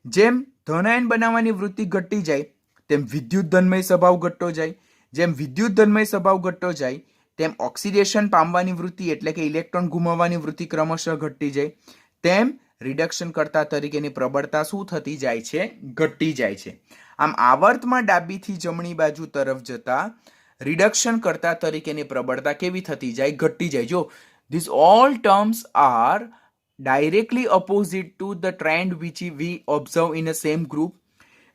જેમ ધન આયન બનાવવાની વૃત્તિ ઘટી જાય તેમ વિદ્યુત ધનમય સ્વભાવ ઘટતો જાય. જેમ વિદ્યુત ધનમય સ્વભાવ ઘટતો જાય તેમ ઓક્સિડેશન પામવાની વૃત્તિ એટલે કે ઇલેક્ટ્રોન ગુમાવવાની વૃત્તિ ક્રમશઃ ઘટતી જાય. તેમ રિડક્શન કરતા તરીકેની પ્રબળતા શું થતી જાય છે? ઘટતી જાય છે. આમ આવર્તમાં ડાબીથી જમણી બાજુ તરફ જતા રિડક્શન કરતા તરીકેની પ્રબળતા કેવી થતી જાય? ઘટતી જાય. જો these all terms are directly opposite to the trend which we observe in a same group.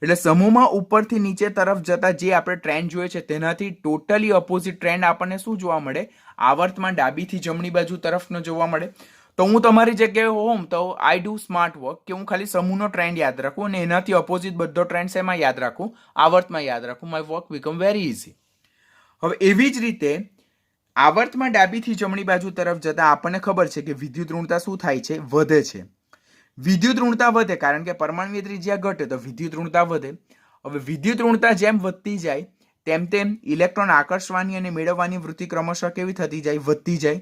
એટલે સમૂહમાં ઉપરથી નીચે તરફ જતા જે આપણે ટ્રેન્ડ જોઈએ છે તેનાથી ટોટલી ઓપોઝિટ ટ્રેન્ડ આપણને શું જોવા મળે? આવર્તમાં ડાબીથી જમણી બાજુ તરફનો જોવા મળે. તો હું તમારી જગ્યાએ હોઉં તો આઈ ડુ સ્માર્ટ વર્ક કે હું ખાલી સમૂહનો ટ્રેન્ડ યાદ રાખું અને એનાથી ઓપોઝિટ બધો ટ્રેન્ડ શેમાં યાદ રાખું? આવર્તમાં યાદ રાખું. My work become very easy. હવે એવી જ રીતે આવર્તમાં ડાબીથી જમણી બાજુ તરફ જતા આપણને ખબર છે કે વિદ્યુત ઋણતા શું થાય છે? વધે છે. વિદ્યુત ઋણતા વધે કારણ કે પરમાણુની ત્રિજ્યા ઘટે તો વિદ્યુત ઋણતા વધે. હવે વિદ્યુત ઋણતા જેમ વધતી જાય તેમ તેમ ઇલેક્ટ્રોન આકર્ષવાની અને મેળવવાની વૃત્તિ ક્રમશઃ કેવી થતી જાય? વધતી જાય.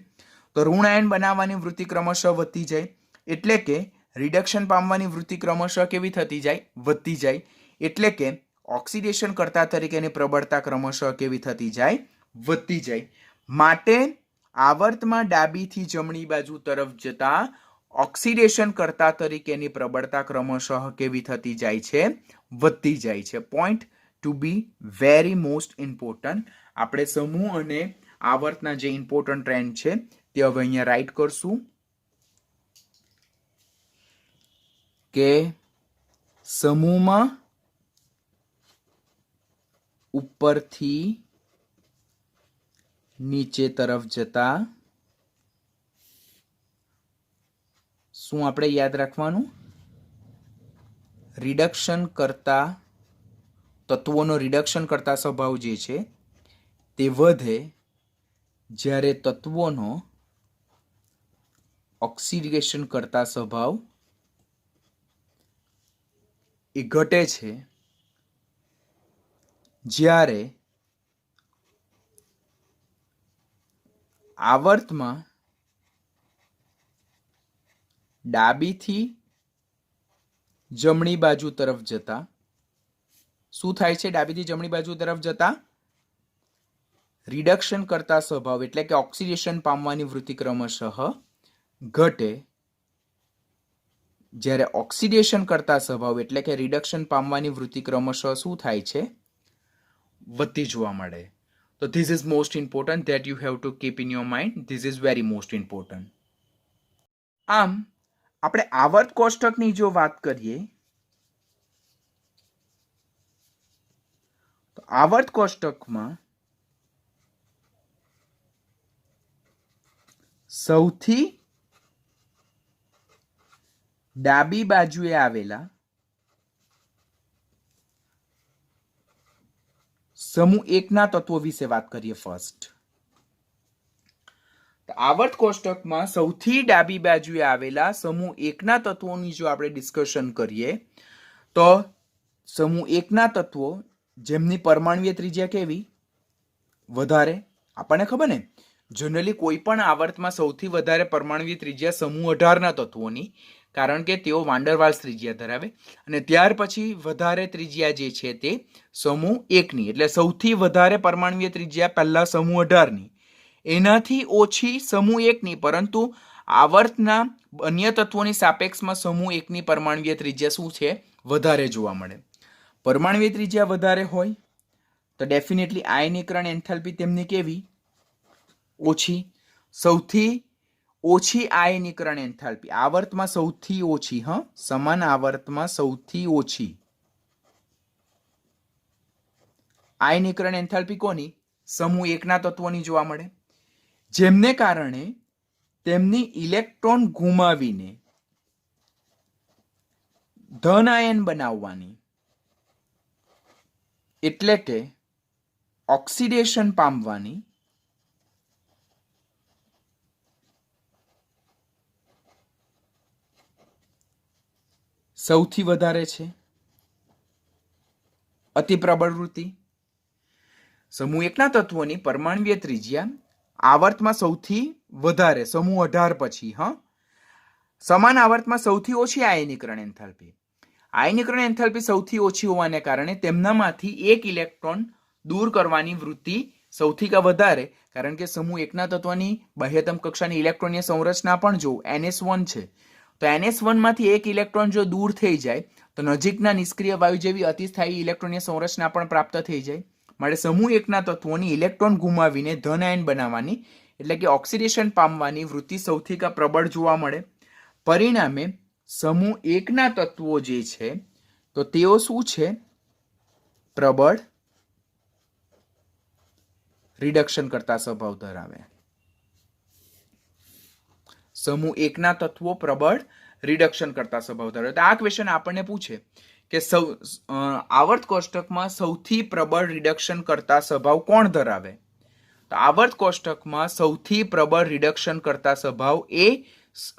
તો ઋણ આયન બનાવવાની વૃત્તિ ક્રમશઃ વધતી જાય એટલે કે રિડક્શન પામવાની વૃત્તિ ક્રમશઃ કેવી થતી જાય? વધતી જાય. એટલે કે ઓક્સિડેશન કરતા તરીકેની પ્રબળતા ક્રમશઃ કેવી થતી જાય? વધતી જાય. માટે આવર્તમાં ડાબીથી જમણી બાજુ તરફ જતા ઓક્સિડેશન કરતા તરીકેની પ્રબળતા ક્રમશઃ કેવી થતી જાય છે? વધતી જાય છે. Point to be very most important. આપણે સમૂહ અને આવર્તના જે ઇમ્પોર્ટન્ટ ટ્રેન્ડ છે તે હવે અહીંયા રાઈટ કરશું કે સમૂહમાં ઉપરથી નીચે તરફ જતા શું આપણે યાદ રાખવાનું? રિડક્શન કરતા તત્વોનો રિડક્શન કરતા સ્વભાવ જે છે તે વધે જ્યારે તત્વોનો ઓક્સિડેશન કરતા સ્વભાવ એ ઘટે છે જ્યારે આવર્તમાં ડાબીથી જમણી બાજુ તરફ જતા શું થાય છે? ડાબીથી જમણી બાજુ તરફ જતા રિડક્શન કરતા સ્વભાવ એટલે કે ઓક્સિડેશન પામવાની વૃત્તિ ક્રમશઃ ઘટે જ્યારે ઓક્સિડેશન કરતા સ્વભાવ એટલે કે રિડક્શન પામવાની વૃત્તિ ક્રમશઃ શું થાય છે? વધતી જોવા મળે. તો this is most important that you have to keep in your mind. This is very most important. આમ આપણે આવર્ત કોષ્ટકની જો વાત કરીએ તો આવર્ત કોષ્ટકમાં સૌથી ડાબી બાજુએ આવેલા સમૂહ એકના તત્વો વિશે વાત કરીએ ફર્સ્ટ. આવર્ત કોષ્ટકમાં સૌથી ડાબી બાજુએ આવેલા સમૂહ એકના તત્વોની જો આપણે ડિસ્કશન કરીએ તો સમૂહ એકના તત્વો જેમની પરમાણુય ત્રિજ્યા કેવી? વધારે. આપણને ખબર ને જનરલી કોઈ પણ આવર્તમાં સૌથી વધારે પરમાણુય ત્રિજ્યા સમૂહ 18ના તત્વોની, કારણ કે તેઓ વાન ડર વાલ્સ ત્રિજ્યા ધરાવે. અને ત્યાર પછી વધારે ત્રિજ્યા જે છે તે સમૂહ એકની, એટલે સૌથી વધારે પરમાણુય ત્રિજ્યા પહેલા સમૂહ 18ની, એનાથી ઓછી સમૂહ એકની. પરંતુ આવર્તના અન્ય તત્વોની સાપેક્ષમાં સમૂહ એકની પરમાણુય ત્રિજ્યા શું છે? વધારે જોવા મળે. પરમાણુય ત્રિજ્યા વધારે હોય તો ડેફિનેટલી આયનીકરણ એન્થાલ્પી તેમની કેવી? ઓછી. સૌથી ઓછી આયનીકરણ એન્થાલ્પી આવર્તમાં સૌથી ઓછી, સમાન આવર્તમાં સૌથી ઓછી આયનીકરણ એન્થાલ્પી કોની? સમૂહ એકના તત્વોની જોવા મળે, જેમને કારણે તેમની ઇલેક્ટ્રોન ગુમાવીને ધન આયન બનાવવાની એટલે કે ઓક્સિડેશન પામવાની સૌથી વધારે છે અતિપ્રબળ વૃત્તિ. સમૂહ એકના તત્વોની પરમાણ્વીય ત્રિજ્યા આવર્તમાં સૌથી વધારે સમૂહ 18 પછી સમાન આવર્તમાં સૌથી ઓછી આયનીકરણ એન્થાલ્પી. આયનીકરણ એન્થાલ્પી સૌથી ઓછી હોવાને કારણે તેમનામાંથી એક ઇલેક્ટ્રોન દૂર કરવાની વૃત્તિ સૌથી વધારે, કારણ કે સમૂહ એકના તત્વની બાહ્યતમ કક્ષાની ઇલેક્ટ્રોનીય સંરચના પણ જો NS1 છે, તો NS1 માંથી એક ઇલેક્ટ્રોન જો દૂર થઈ જાય તો નજીકના નિષ્ક્રિય વાયુ જેવી અતિસ્થાયી ઇલેક્ટ્રોનીય સંરચના પણ પ્રાપ્ત થઈ જાય. માટે સમૂહ એકના તત્વોની ઇલેક્ટ્રોન ગુમાવીને ધન આયન બનાવવાની એટલે કે ઓક્સિડેશન પામવાની વૃત્તિ સૌથી પ્રબળ જોવા મળે. પરિણામે સમૂહ એકના તત્વો જે છે તો તેઓ શું છે? પ્રબળ રિડક્શન કરતા સ્વભાવ ધરાવે. સમૂહ એકના તત્વો પ્રબળ રિડક્શન કરતા સ્વભાવ ધરાવે. તો આ ક્વેશ્ચન આપણને પૂછે કે આવર્ત કોષ્ટકમાં સૌથી પ્રબળ રિડક્શન કરતા સ્વભાવ કોણ ધરાવે? તો આવર્ત કોષ્ટકમાં સૌથી પ્રબળ રિડક્શન કરતા સ્વભાવ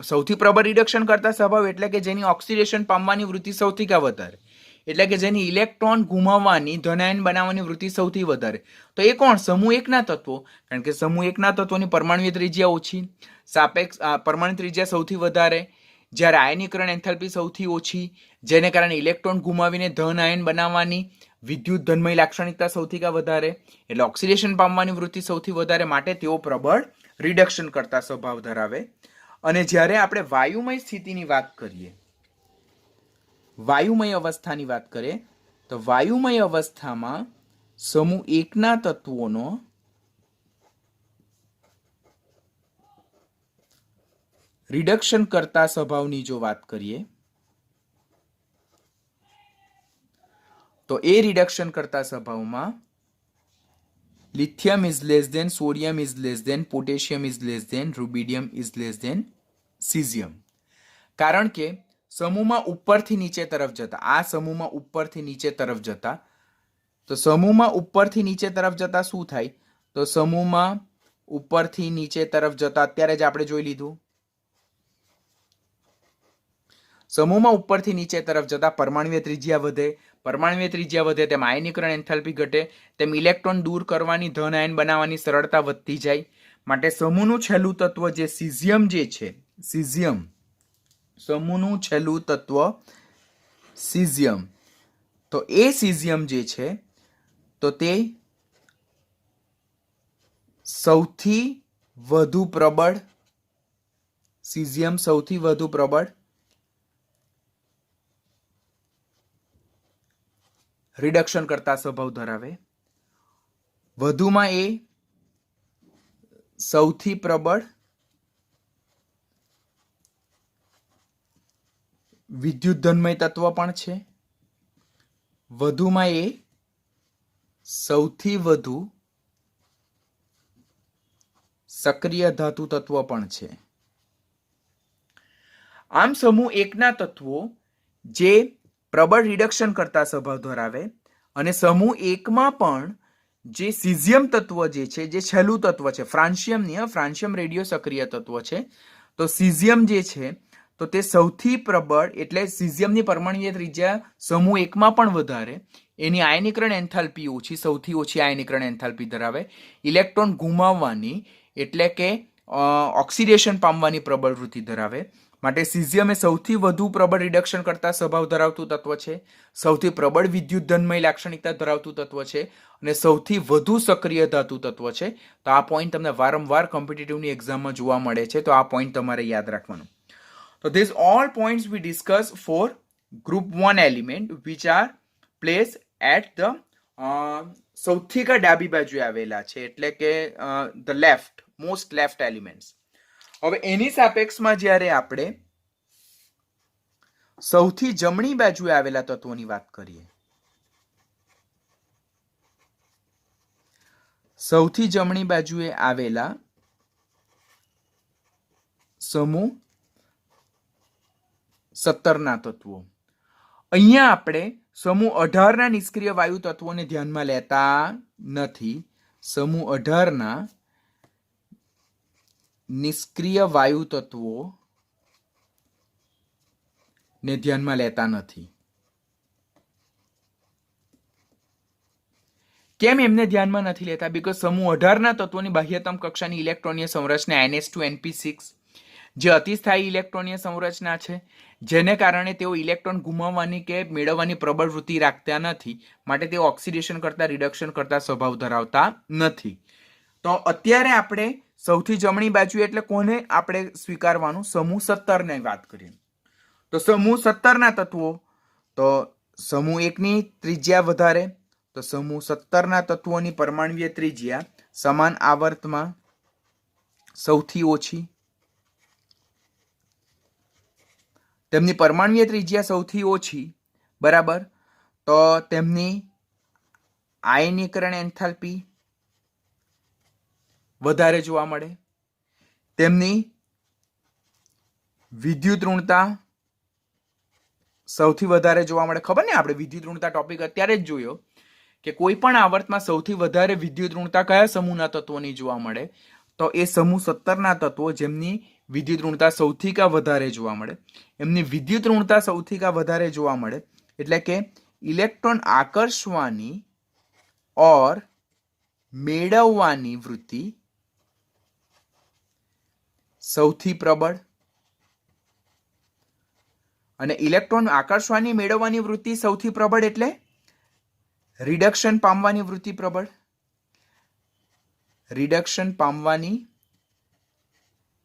સૌથી પ્રબળ રિડક્શન કરતા સ્વભાવ એટલે કે જેની ઓક્સિડેશન પામવાની વૃત્તિ સૌથી વધારે, એટલે કે જેની ઇલેક્ટ્રોન ગુમાવવાની ધનાયન બનાવવાની વૃત્તિ સૌથી વધારે. તો એ કોણ? સમૂહ એકના તત્વો. કારણ કે સમૂહ એકના તત્વોની પરમાણ્વીય ત્રિજ્યા ઓછી, સાપેક્ષ પરમાણુ ત્રિજ્યા સૌથી વધારે, જ્યારે આયનીકરણ એન્થાલ્પી સૌથી ઓછી, જેને કારણે ઇલેક્ટ્રોન ગુમાવીને ધન આયન બનાવવાની વિદ્યુત ધનમય લાક્ષણિકતા સૌથી વધારે, એટલે ઓક્સિડેશન પામવાની વૃત્તિ સૌથી વધારે, માટે તેઓ પ્રબળ રિડક્શન કરતા સ્વભાવ ધરાવે. અને જ્યારે આપણે વાયુમય સ્થિતિની વાત કરીએ, વાયુમય અવસ્થાની વાત કરીએ, તો વાયુમય અવસ્થામાં સમૂહ એકના તત્વોનો રિડક્શન કરતા સ્વભાવની જો વાત કરીએ તો એ રિડક્શન કરતા સ્વભાવમાં lithium is less than sodium is less than potassium is less than rubidium is less than cesium. કારણ કે સમૂહમાં ઉપરથી નીચે તરફ જતા, આ સમૂહમાં ઉપરથી નીચે તરફ જતા, તો સમૂહમાં ઉપરથી નીચે તરફ જતા શું થાય? તો સમૂહમાં ઉપરથી નીચે તરફ જતા અત્યારે જ આપણે જોઈ લીધું, સમૂહમાં ઉપરથી નીચે તરફ જતા પરમાણ્વીય ત્રિજ્યા વધે, પરમાણ્વીય ત્રિજ્યા વધે તેમ આયનીકરણ એન્થાલ્પી ઘટે, તેમ ઇલેક્ટ્રોન દૂર કરવાની ધન આયન બનાવવાની સરળતા વધતી જાય. માટે સમૂહનું છેલ્લું તત્વ જે સીઝિયમ જે છે, સીઝિયમ, સમૂહનું છેલ્લું તત્વ સીઝિયમ, તો એ સીઝિયમ જે છે તો તે સૌથી વધુ પ્રબળ, સીઝિયમ સૌથી વધુ પ્રબળ રિડક્શન કરતા સ્વભાવ ધરાવે. વધુમાં એ સૌથી પ્રબળ વિદ્યુત ધનમય તત્વ પણ છે. વધુમાં એ સૌથી વધુ સક્રિય ધાતુ તત્વ પણ છે. આમ સમૂહ એકના તત્વો જે પ્રબળ રિડક્શન કરતા સ્વભાવ ધરાવે અને સમૂહ એકમાં પણ જે સીઝિયમ તત્વ જે છે, જે છેલ્લું તત્વ છે, ફ્રાન્સિયમ રેડિયો સક્રિય તત્વ છે, તો સીઝિયમ જે છે તો તે સૌથી પ્રબળ, એટલે સીઝિયમની પરમાણ્વીય ત્રિજ્યા સમૂહ એકમાં પણ વધારે, એની આયનીકરણ એન્થાલ્પી ઓછી, સૌથી ઓછી આયનીકરણ એન્થાલ્પી ધરાવે, ઇલેક્ટ્રોન ગુમાવવાની એટલે કે ઓક્સિડેશન પામવાની પ્રબળ વૃત્તિ ધરાવે. માટે સીઝિયમ એ સૌથી વધુ પ્રબળ રિડક્શન કરતા સ્વભાવ ધરાવતું તત્વ છે, સૌથી પ્રબળ વિદ્યુત ધનમય લાક્ષણિકતા ધરાવતું તત્વ છે અને સૌથી વધુ સક્રિય ધાતુ તત્વ છે. તો આ પોઈન્ટ તમને વારંવાર કોમ્પિટિટિવની એક્ઝામમાં જોવા મળે છે, તો આ પોઈન્ટ તમારે યાદ રાખવાનું. તો this all points we discuss for group 1 element which are place at the સૌથી ડાબી બાજુએ આવેલા છે, એટલે કે the left, most left elements. હવે એની સાપેક્ષમાં જ્યારે આપણે સૌથી જમણી બાજુએ આવેલા તત્વોની વાત કરીએ, સૌથી જમણી બાજુએ આવેલા સમૂહ 17 ના તત્વો, અહીંયા આપણે સમૂહ 18ના નિષ્ક્રિય વાયુ તત્વોને ધ્યાનમાં લેતા નથી. સમૂહ 18ના નિષ્ક્રિય વાયુ તત્વો ને ધ્યાનમાં લેતા નથી. કેમ એમને ધ્યાનમાં નથી લેતા? બીકોઝ સમૂહ 18ના તત્વોની બાહ્યતમ કક્ષાની ઇલેક્ટ્રોનીય સંરચના NH2 જે અતિસ્થાયી ઇલેક્ટ્રોનીય સંરચના છે, જેને કારણે તેઓ ઇલેક્ટ્રોન ગુમાવવાની કે મેળવવાની પ્રબળ વૃત્તિ રાખતા નથી, માટે તેઓ ઓક્સિડેશન કરતા રિડક્શન કરતા સ્વભાવ ધરાવતા નથી. તો અત્યારે આપણે સૌથી જમણી બાજુ એટલે કોને આપણે સ્વીકારવાનું? સમૂહ 17 ની વાત કરીએ તો સમૂહ 17ના તત્વો, તો સમૂહ 1ની ત્રિજ્યા વધારે, તો સમૂહ 17ના તત્વોની પરમાણ્વીય ત્રિજ્યા સમાન આવર્તમાં સૌથી ઓછી. તેમની પરમાણ્વીય ત્રિજ્યા સૌથી ઓછી, બરાબર, તો તેમની આયનીકરણ એન્થાલ્પી વધારે જોવા મળે, તેમની વિદ્યુત ઋણતા સૌથી વધારે જોવા મળે. ખબર ને, આપણે વિદ્યુત ઋણતા ટોપિક અત્યારે જ જોયો કે કોઈ પણ આવર્તમાં સૌથી વધારે વિદ્યુત ઋણતા કયા સમૂહના તત્વોની જોવા મળે? તો એ સમૂહ 17ના તત્વો જેમની વિદ્યુત ઋણતા સૌથી કા વધારે જોવા મળે, એમની વિદ્યુત ઋણતા સૌથી કા વધારે જોવા મળે, એટલે કે ઇલેક્ટ્રોન આકર્ષવાની ઓર મેળવવાની વૃત્તિ સૌથી પ્રબળ, અને ઇલેક્ટ્રોન આકર્ષવાની મેળવવાની વૃત્તિ સૌથી પ્રબળ એટલે રિડક્શન પામવાની વૃત્તિ પ્રબળ, રિડક્શન પામવાની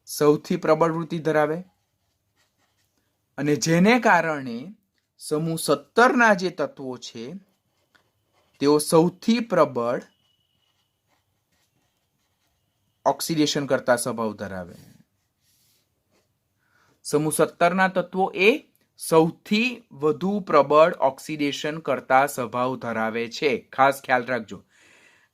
સૌથી પ્રબળ વૃત્તિ ધરાવે. અને જેને કારણે સમૂહ 17ના જે તત્વો છે તેઓ સૌથી પ્રબળ ઓક્સિડેશન કરતા સ્વભાવ ધરાવે. સમૂહ 17ના તત્વો એ સૌથી વધુ પ્રબળ ઓક્સિડેશન કરતા સ્વભાવ ધરાવે છે. ખાસ ખ્યાલ રાખજો,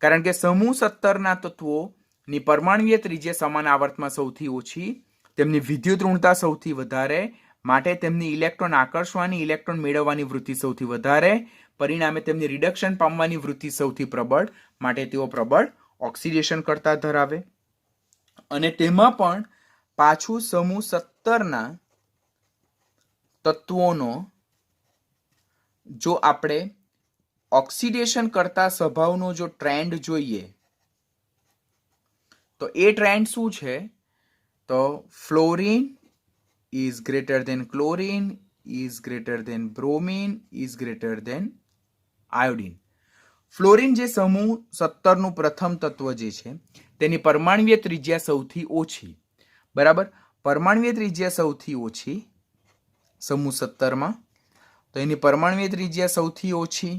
કારણ કે સમૂહ 17ના તત્વોની પરમાણ્વીય ત્રિજ્યા સમાન આવર્તમાં સૌથી ઓછી, તેમની વિદ્યુત ઋણતા સૌથી વધારે, માટે તેમની ઇલેક્ટ્રોન આકર્ષવાની, ઇલેક્ટ્રોન મેળવવાની વૃત્તિ સૌથી વધારે, પરિણામે તેમની રિડક્શન પામવાની વૃત્તિ સૌથી પ્રબળ, માટે તેઓ પ્રબળ ઓક્સિડેશન કરતા ધરાવે. અને તેમાં પણ પાછું સમૂહ 17ના તત્વોનો જો આપણે ઓક્સિડેશન કરતા સ્વભાવનો જો ટ્રેન્ડ જોઈએ તો એ ટ્રેન્ડ શું છે? તો fluorine is greater than chlorine, is greater than bromine, is greater than iodine. Fluorine જે સમૂહ 17નું પ્રથમ તત્વ જે છે તેની પરમાણ્વીય ત્રિજ્યા સૌથી ઓછી, બરાબર, પરમાણ્વીય ત્રિજ્યા સૌથી ઓછી સમૂહ 17માં, તો એની પરમાણ્વીય ત્રિજ્યા સૌથી ઓછી,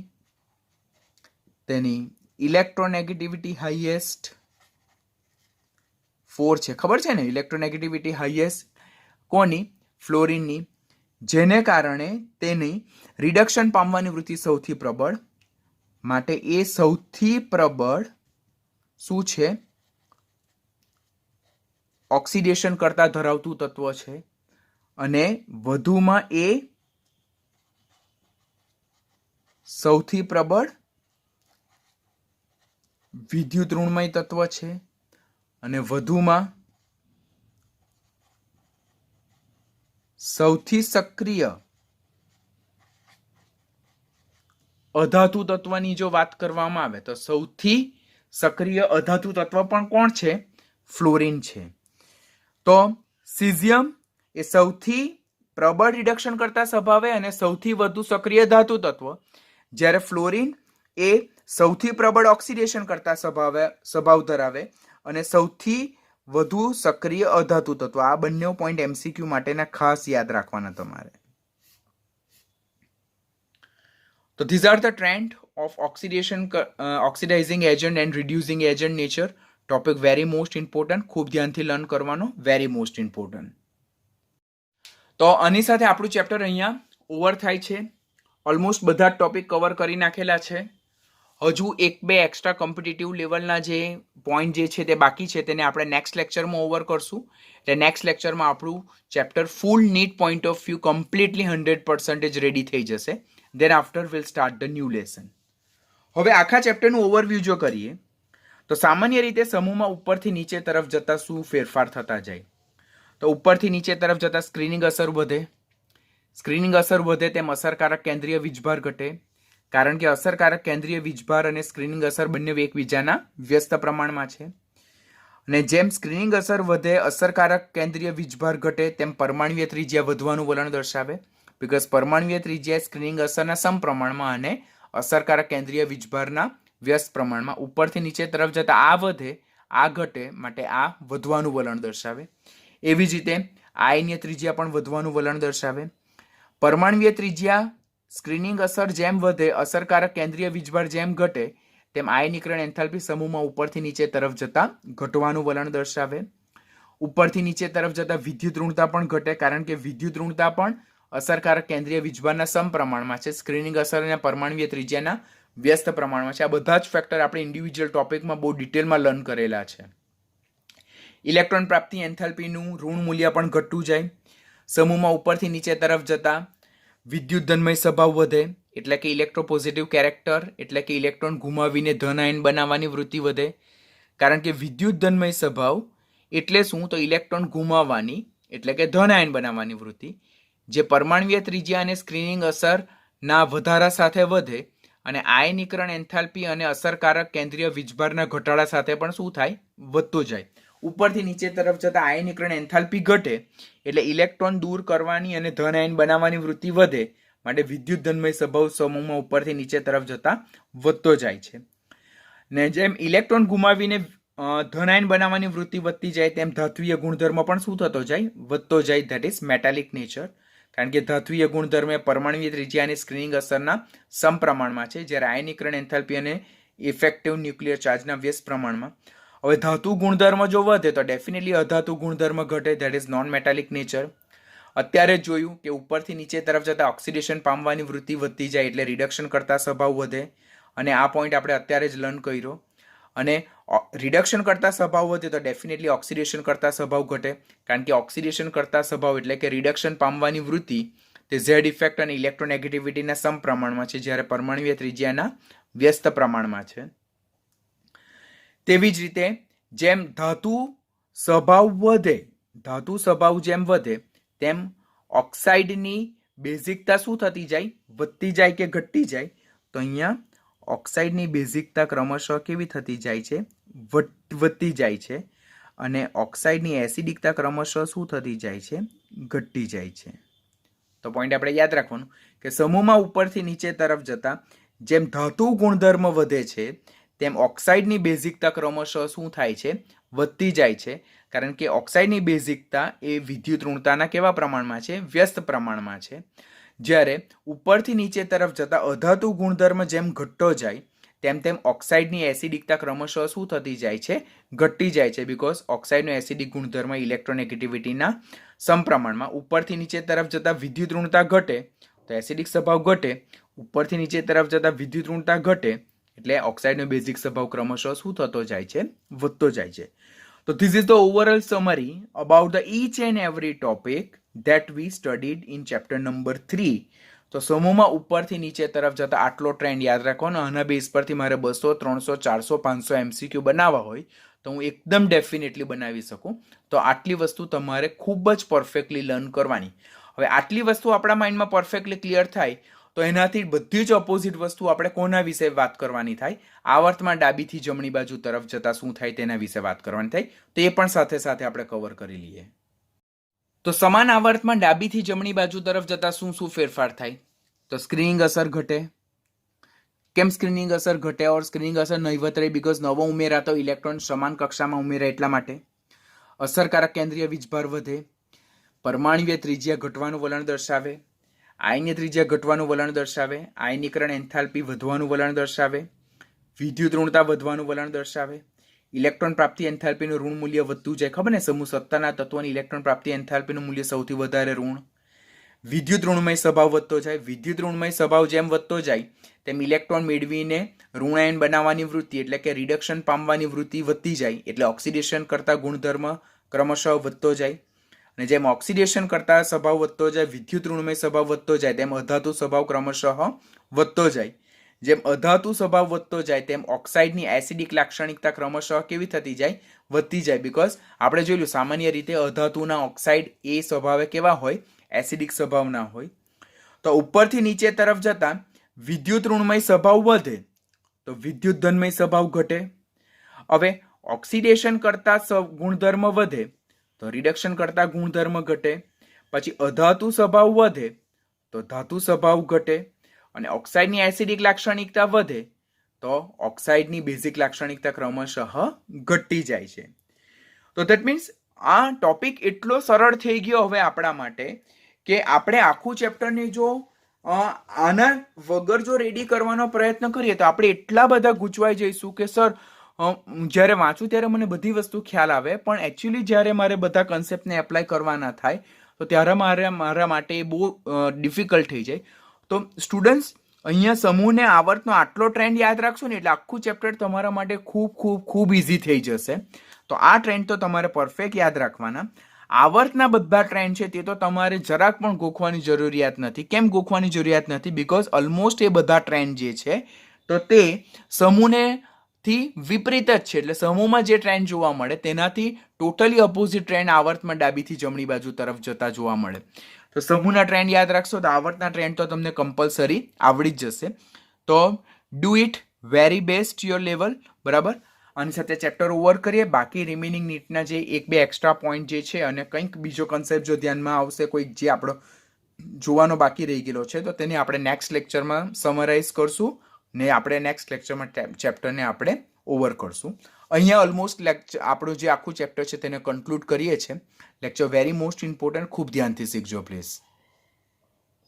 તેની ઇલેક્ટ્રોનેગેટિવિટી હાઈએસ્ટ 4 છે. ખબર છે ને, ઇલેક્ટ્રોનેગેટિવિટી હાઈએસ્ટ કોની? ફ્લોરિનની, જેને કારણે તેની રિડક્શન પામવાની વૃત્તિ સૌથી પ્રબળ, માટે એ સૌથી પ્રબળ શું છે? ઓક્સિડેશન કરતા ધરાવતું તત્વ છે. અને વધુમાં એ સૌથી પ્રબળ વિદ્યુત ઋણમય તત્વ છે, અને વધુમાં સૌથી સક્રિય અધાતુ તત્વની જો વાત કરવામાં આવે તો સૌથી સક્રિય અધાતુ તત્વ પણ કોણ છે? ફ્લોરિન છે. તો સીઝિયમ એ સૌથી પ્રબળ રિડક્શન કરતા સ્વભાવે અને સૌથી વધુ સક્રિય ધાતુ તત્વ, જ્યારે ફ્લોરિન એ સૌથી પ્રબળ ઓક્સિડેશન કરતા સ્વભાવ ધરાવે અને સૌથી વધુ સક્રિય અધાતુ તત્વ. આ બંને પોઈન્ટ એમસીક્યુ માટેના ખાસ યાદ રાખવાના તમારે. તો these are the trend of oxidizing agent and reducing agent nature. Topic very most important, ખૂબ ધ્યાનથી લર્ન કરવાનો, વેરી મોસ્ટ ઇમ્પોર્ટન્ટ. તો આની સાથે આપણું ચેપ્ટર અહીંયા ઓવર થાય છે. ઓલમોસ્ટ બધા ટોપિક કવર કરી નાખેલા છે. હજુ 1-2 એક્સ્ટ્રા કોમ્પિટિટિવ લેવલના જે પોઈન્ટ જે છે તે બાકી છે, તેને આપણે નેક્સ્ટ લેક્ચરમાં ઓવર કરશું. એટલે નેક્સ્ટ લેક્ચરમાં આપણું chapter full neat point of view completely 100% ready થઈ જશે. Then after we'll start the new lesson. હવે આખા ચેપ્ટરનું ઓવરવ્યૂ જો કરીએ તો સામાન્ય રીતે સમૂહમાં ઉપરથી નીચે તરફ જતા શું ફેરફાર થતા જાય? તો ઉપરથી નીચે તરફ જતા સ્ક્રીનિંગ અસર વધે. સ્ક્રીનિંગ અસર વધે તેમ અસરકારક કેન્દ્રીય વીજભાર ઘટે, કારણ કે અસરકારક કેન્દ્રીય વીજભાર અને સ્ક્રીનિંગ અસર બંને એકબીજાના વ્યસ્ત પ્રમાણમાં છે. અને જેમ સ્ક્રીનિંગ અસર વધે, અસરકારક કેન્દ્રીય વીજભાર ઘટે, તેમ પરમાણુય ત્રિજ્યા વધવાનું વલણ દર્શાવે. બીકોઝ પરમાણુય ત્રિજ્યા સ્ક્રીનિંગ અસરના સમપ્રમાણમાં અને અસરકારક કેન્દ્રીય વીજભારના વ્યસ્ત પ્રમાણમાં. ઉપરથી નીચે તરફ જતા આ વધે, આ ઘટે, માટે આ વધવાનું વલણ દર્શાવે. એવી જ રીતે આયનીય ત્રિજ્યા પણ વધવાનું વલણ દર્શાવે. પરમાણુય ત્રિજ્યા સ્ક્રીનિંગ અસર જેમ વધે, અસરકારક કેન્દ્રીય વીજભાર જેમ ઘટે, તેમ આયનીકરણ એન્થાલ્પી સમૂહમાં ઉપરથી નીચે તરફ જતા ઘટવાનું વલણ દર્શાવે. ઉપરથી નીચે તરફ જતા વિદ્યુત ઋણતા પણ ઘટે, કારણ કે વિદ્યુત ઋણતા પણ અસરકારક કેન્દ્રીય વીજભારના સમપ્રમાણમાં છે, સ્ક્રીનિંગ અસર અને પરમાણુય ત્રિજ્યાના વ્યસ્ત પ્રમાણમાં છે. આ બધા જ ફેક્ટર આપણે ઇન્ડિવિજ્યુઅલ ટોપિકમાં બહુ ડિટેલમાં લર્ન કરેલા છે. ઇલેક્ટ્રોન પ્રાપ્તિ એન્થાલ્પીનું ઋણ મૂલ્ય પણ ઘટતું જાય. સમૂહમાં ઉપરથી નીચે તરફ જતા વિદ્યુત ધનમય સ્વભાવ વધે, એટલે કે ઇલેક્ટ્રોપોઝિટિવ કેરેક્ટર, એટલે કે ઇલેક્ટ્રોન ગુમાવીને ધન આયન બનાવવાની વૃત્તિ વધે. કારણ કે વિદ્યુત ધનમય સ્વભાવ એટલે શું? તો ઇલેક્ટ્રોન ગુમાવવાની, એટલે કે ધન આયન બનાવવાની વૃત્તિ, જે પરમાણુય ત્રિજ્યા અને સ્ક્રીનિંગ અસરના વધારા સાથે વધે અને આયનીકરણ એન્થાલ્પી અને અસરકારક કેન્દ્રીય વીજભારના ઘટાડા સાથે પણ શું થાય? વધતો જાય. ઉપરથી નીચે તરફ જતા આયનીકરણ એન્થાલ્પી ઘટે, એટલે ઇલેક્ટ્રોન દૂર કરવાની અને ધન આયન બનાવવાની વૃત્તિ વધે, માટે વિદ્યુત ધનમય સ્વભાવ સમૂહમાં ઉપરથી નીચે તરફ જતા વધતો જાય છે. ને જેમ ઇલેક્ટ્રોન ગુમાવીને ધન આયન બનાવવાની વૃત્તિ વધતી જાય, તેમ ધાત્વીય ગુણધર્મ પણ શું થતો જાય? વધતો જાય. That is metallic nature. કારણ કે ધાત્વીય ગુણધર્મ એ પરમાણુય ત્રિજ્યા અને સ્ક્રીનિંગ અસરના સમપ્રમાણમાં છે, જ્યારે આયનીકરણ એન્થાલ્પી અને ઇફેક્ટિવ ન્યુક્લિયર ચાર્જના વ્યસ્ત પ્રમાણમાં. હવે ધાતુ ગુણધર્મ જો વધે તો ડેફિનેટલી અધાતુ ગુણધર્મ ઘટે, that is known metallic nature. અત્યારે જોયું કે ઉપરથી નીચે તરફ જતા ઓક્સિડેશન પામવાની વૃત્તિ વધતી જાય, એટલે રિડક્શન કરતા સ્વભાવ વધે, અને આ પોઈન્ટ આપણે અત્યારે જ લર્ન કર્યો. અને રિડક્શન કરતા સ્વભાવ વધે તો ડેફિનેટલી ઓક્સિડેશન કરતા સ્વભાવ ઘટે, કારણ કે ઓક્સિડેશન કરતા સ્વભાવ એટલે કે રિડક્શન પામવાની વૃત્તિ તે ઝેડ ઇફેક્ટ અને ઇલેક્ટ્રોનેગેટિવિટીના સમપ્રમાણમાં છે, જ્યારે પરમાણુય ત્રિજ્યાના વ્યસ્ત પ્રમાણમાં છે. તેવી જ રીતે જેમ ધાતુ સ્વભાવ વધે, ધાતુ સ્વભાવ જેમ વધે, તેમ ઓક્સાઇડની બેઝિકતા શું થતી જાય? વધતી જાય કે ઘટતી જાય? તો અહીંયા ઓક્સાઇડની બેઝિકતા ક્રમશઃ કેવી થતી જાય છે? વધતી જાય છે. અને ઓક્સાઇડની એસિડિકતા ક્રમશઃ શું થતી જાય છે? ઘટતી જાય છે. તો પોઈન્ટ આપણે યાદ રાખવાનું કે સમૂહમાં ઉપરથી નીચે તરફ જતા જેમ ધાતુ ગુણધર્મ વધે છે, તેમ ઓક્સાઇડની બેઝિકતા ક્રમશઃ શું થાય છે? વધતી જાય છે. કારણ કે ઓક્સાઇડની બેઝિકતા એ વિદ્યુત ઋણતાના કેવા પ્રમાણમાં છે? વ્યસ્ત પ્રમાણમાં છે. જ્યારે ઉપરથી નીચે તરફ જતા અધાતુ ગુણધર્મ જેમ ઘટતો જાય, તેમ તેમ ઓક્સાઇડની એસિડિકતા ક્રમશઃ શું થતી જાય છે? ઘટતી જાય છે. બીકોઝ ઓક્સાઇડનો એસિડિક ગુણધર્મ ઇલેક્ટ્રોનેગેટિવિટીના સમપ્રમાણમાં. ઉપરથી નીચે તરફ જતા વિદ્યુત ઋણતા ઘટે તો એસિડિક સ્વભાવ ઘટે, ઉપરથી નીચે તરફ જતા વિદ્યુત ઋણતા ઘટે, એટલે ઓક્સાઇડનો બેઝિક સ્વભાવ ક્રમશઃ શું થતો જાય છે? વધતો જાય છે. તો this is the overall summary about the inch and every topic that we studied in chapter number 3. તો સમૂહમાં ઉપરથી નીચે તરફ જતા આટલો ટ્રેન્ડ યાદ રાખવાનો. આના બેઝ પરથી મારે 200, 300, 400, 500 MCQ બનાવવા હોય તો હું એકદમ ડેફિનેટલી બનાવી શકું. તો આટલી વસ્તુ તમારે ખૂબ જ પરફેક્ટલી લર્ન કરવાની. હવે આટલી વસ્તુ આપણા માઇન્ડમાં પરફેક્ટલી ક્લિયર થાય તો એનાથી બધી જ ઓપોઝિટ વસ્તુ આપણે કોના વિશે વાત કરવાની થાય? આવર્તમાં ડાબીથી જમણી બાજુ તરફ જતા શું થાય તેના વિશે વાત કરવાની થાય. તો એ પણ સાથે સાથે આપણે કવર કરી લઈએ. તો સમાન આવર્તમાં ડાબીથી જમણી બાજુ તરફ જતા શું શું ફેરફાર થાય? તો સ્ક્રીનિંગ અસર ઘટે. કેમ સ્ક્રીનિંગ અસર ઘટે ઓર સ્ક્રીનિંગ અસર નહીવત રહી? બીકોઝ નવો ઉમેરાતો ઇલેક્ટ્રોન સમાન કક્ષામાં ઉમેરાય એટલા માટે. અસરકારક કેન્દ્રીય વીજભાર વધે. પરમાણુય ત્રિજ્યા ઘટવાનું વલણ દર્શાવે. આયનીય ત્રિજ્યા ઘટવાનું વલણ દર્શાવે. આયનીકરણ એન્થાલ્પી વધવાનું વલણ દર્શાવે. વિદ્યુત ઋણતા વધવાનું વલણ દર્શાવે. ઇલેક્ટ્રોન પ્રાપ્તિ એન્થાલ્પીનું ઋણ મૂલ્ય વધતું જાય. ખબર ને, સમૂહ સત્તાના તત્વોની ઇલેક્ટ્રોન પ્રાપ્તિ એન્થાલ્પીનું મૂલ્ય સૌથી વધારે ઋણ. વિદ્યુત ઋણમય સ્વભાવ વધતો જાય. વિદ્યુત ઋણમય સ્વભાવ જેમ વધતો જાય તેમ ઇલેક્ટ્રોન મેળવીને ઋણાયન બનાવવાની વૃત્તિ એટલે કે રિડક્શન પામવાની વૃત્તિ વધતી જાય, એટલે ઓક્સિડેશન કરતા ગુણધર્મ ક્રમશઃ વધતો જાય. અને જેમ ઓક્સિડેશન કરતા સ્વભાવ વધતો જાય, વિદ્યુત ઋણમય સ્વભાવ વધતો જાય, તેમ અધાતુ સ્વભાવ ક્રમશઃ વધતો જાય. જેમ અધાતુ સ્વભાવ વધતો જાય તેમ ઓક્સાઇડની એસિડિક લાક્ષણિકતા ક્રમશઃ કેવી થતી જાય? વધતી જાય. બીકોઝ આપણે જોયું સામાન્ય રીતે અધાતુના ઓક્સાઇડ એ સ્વભાવે કેવા હોય? એસિડિક સ્વભાવના હોય. તો ઉપરથી નીચે તરફ જતા વિદ્યુત ઋણમય સ્વભાવ વધે તો વિદ્યુત ધનમય સ્વભાવ ઘટે. હવે ઓક્સિડેશન કરતા ગુણધર્મ વધે તો રિડક્શન કરતા ગુણધર્મ ઘટે. પછી અધાતુ સ્વભાવ વધે તો ધાતુ સ્વભાવ ઘટે. અને ઓક્સાઇડની એસિડિક લાક્ષણિકતા વધે તો ઓક્સાઇડની બેઝિક લાક્ષણિકતા ક્રમશઃ ઘટતી જાય છે. તો દેટ મીન્સ આ ટોપિક એટલો સરળ થઈ ગયો હવે આપણા માટે કે આપણે આખું ચેપ્ટરને જો આના વગર જો રેડી કરવાનો પ્રયત્ન કરીએ તો આપણે એટલા બધા ગૂંચવાઈ જઈશું કે સર જ્યારે વાંચું ત્યારે મને બધી વસ્તુ ખ્યાલ આવે, પણ એકચ્યુઅલી જ્યારે મારે બધા કન્સેપ્ટને એપ્લાય કરવાના થાય તો ત્યારે મારા માટે બહુ ડિફિકલ્ટ થઈ જાય. તો સ્ટુડન્ટ્સ અહીંયા સમૂહને આવર્તનો આટલો ટ્રેન્ડ યાદ રાખશો ને એટલે આખું ચેપ્ટર તમારા માટે ખૂબ ખૂબ ખૂબ ઇઝી થઈ જશે. તો આ ટ્રેન્ડ તો તમારે પરફેક્ટ યાદ રાખવાના. આવર્તના બધા ટ્રેન્ડ છે તે તો તમારે જરાક પણ ગોખવાની જરૂરિયાત નથી. કેમ ગોખવાની જરૂરિયાત નથી? બીકોઝ ઓલમોસ્ટ એ બધા ટ્રેન્ડ જે છે તો તે સમૂહથી વિપરીત જ છે. એટલે સમૂહમાં જે ટ્રેન્ડ જોવા મળે તેનાથી ટોટલી અપોઝિટ ટ્રેન્ડ આવર્તમાં ડાબીથી જમણી બાજુ તરફ જતા જોવા મળે. તો સમૂહના ટ્રેન્ડ યાદ રાખશો તો આવર્તના ટ્રેન્ડ તો તમને કમ્પલસરી આવડી જ જશે. તો do it very best your level. બરાબર. આની સાથે ચેપ્ટર ઓવર કરીએ. બાકી રિમેનિંગ નીટના જે 1-2 એક્સ્ટ્રા પોઈન્ટ જે છે અને કંઈક બીજો કન્સેપ્ટ જો ધ્યાનમાં આવશે, કોઈક જે આપણો જોવાનો બાકી રહી ગયેલો છે તો તેને આપણે નેક્સ્ટ લેક્ચરમાં સમરાઇઝ કરશું ને આપણે નેક્સ્ટ લેક્ચરમાં ચેપ્ટરને આપણે ઓવર કરશું. અહીંયા ઓલમોસ્ટ આપણું જે આખું ચેપ્ટર છે તેને કન્ક્લુડ કરીએ છીએ. લેક્ચર વેરી મોસ્ટ ઇમ્પોર્ટન્ટ, ખૂબ ધ્યાનથી શીખજો પ્લીઝ.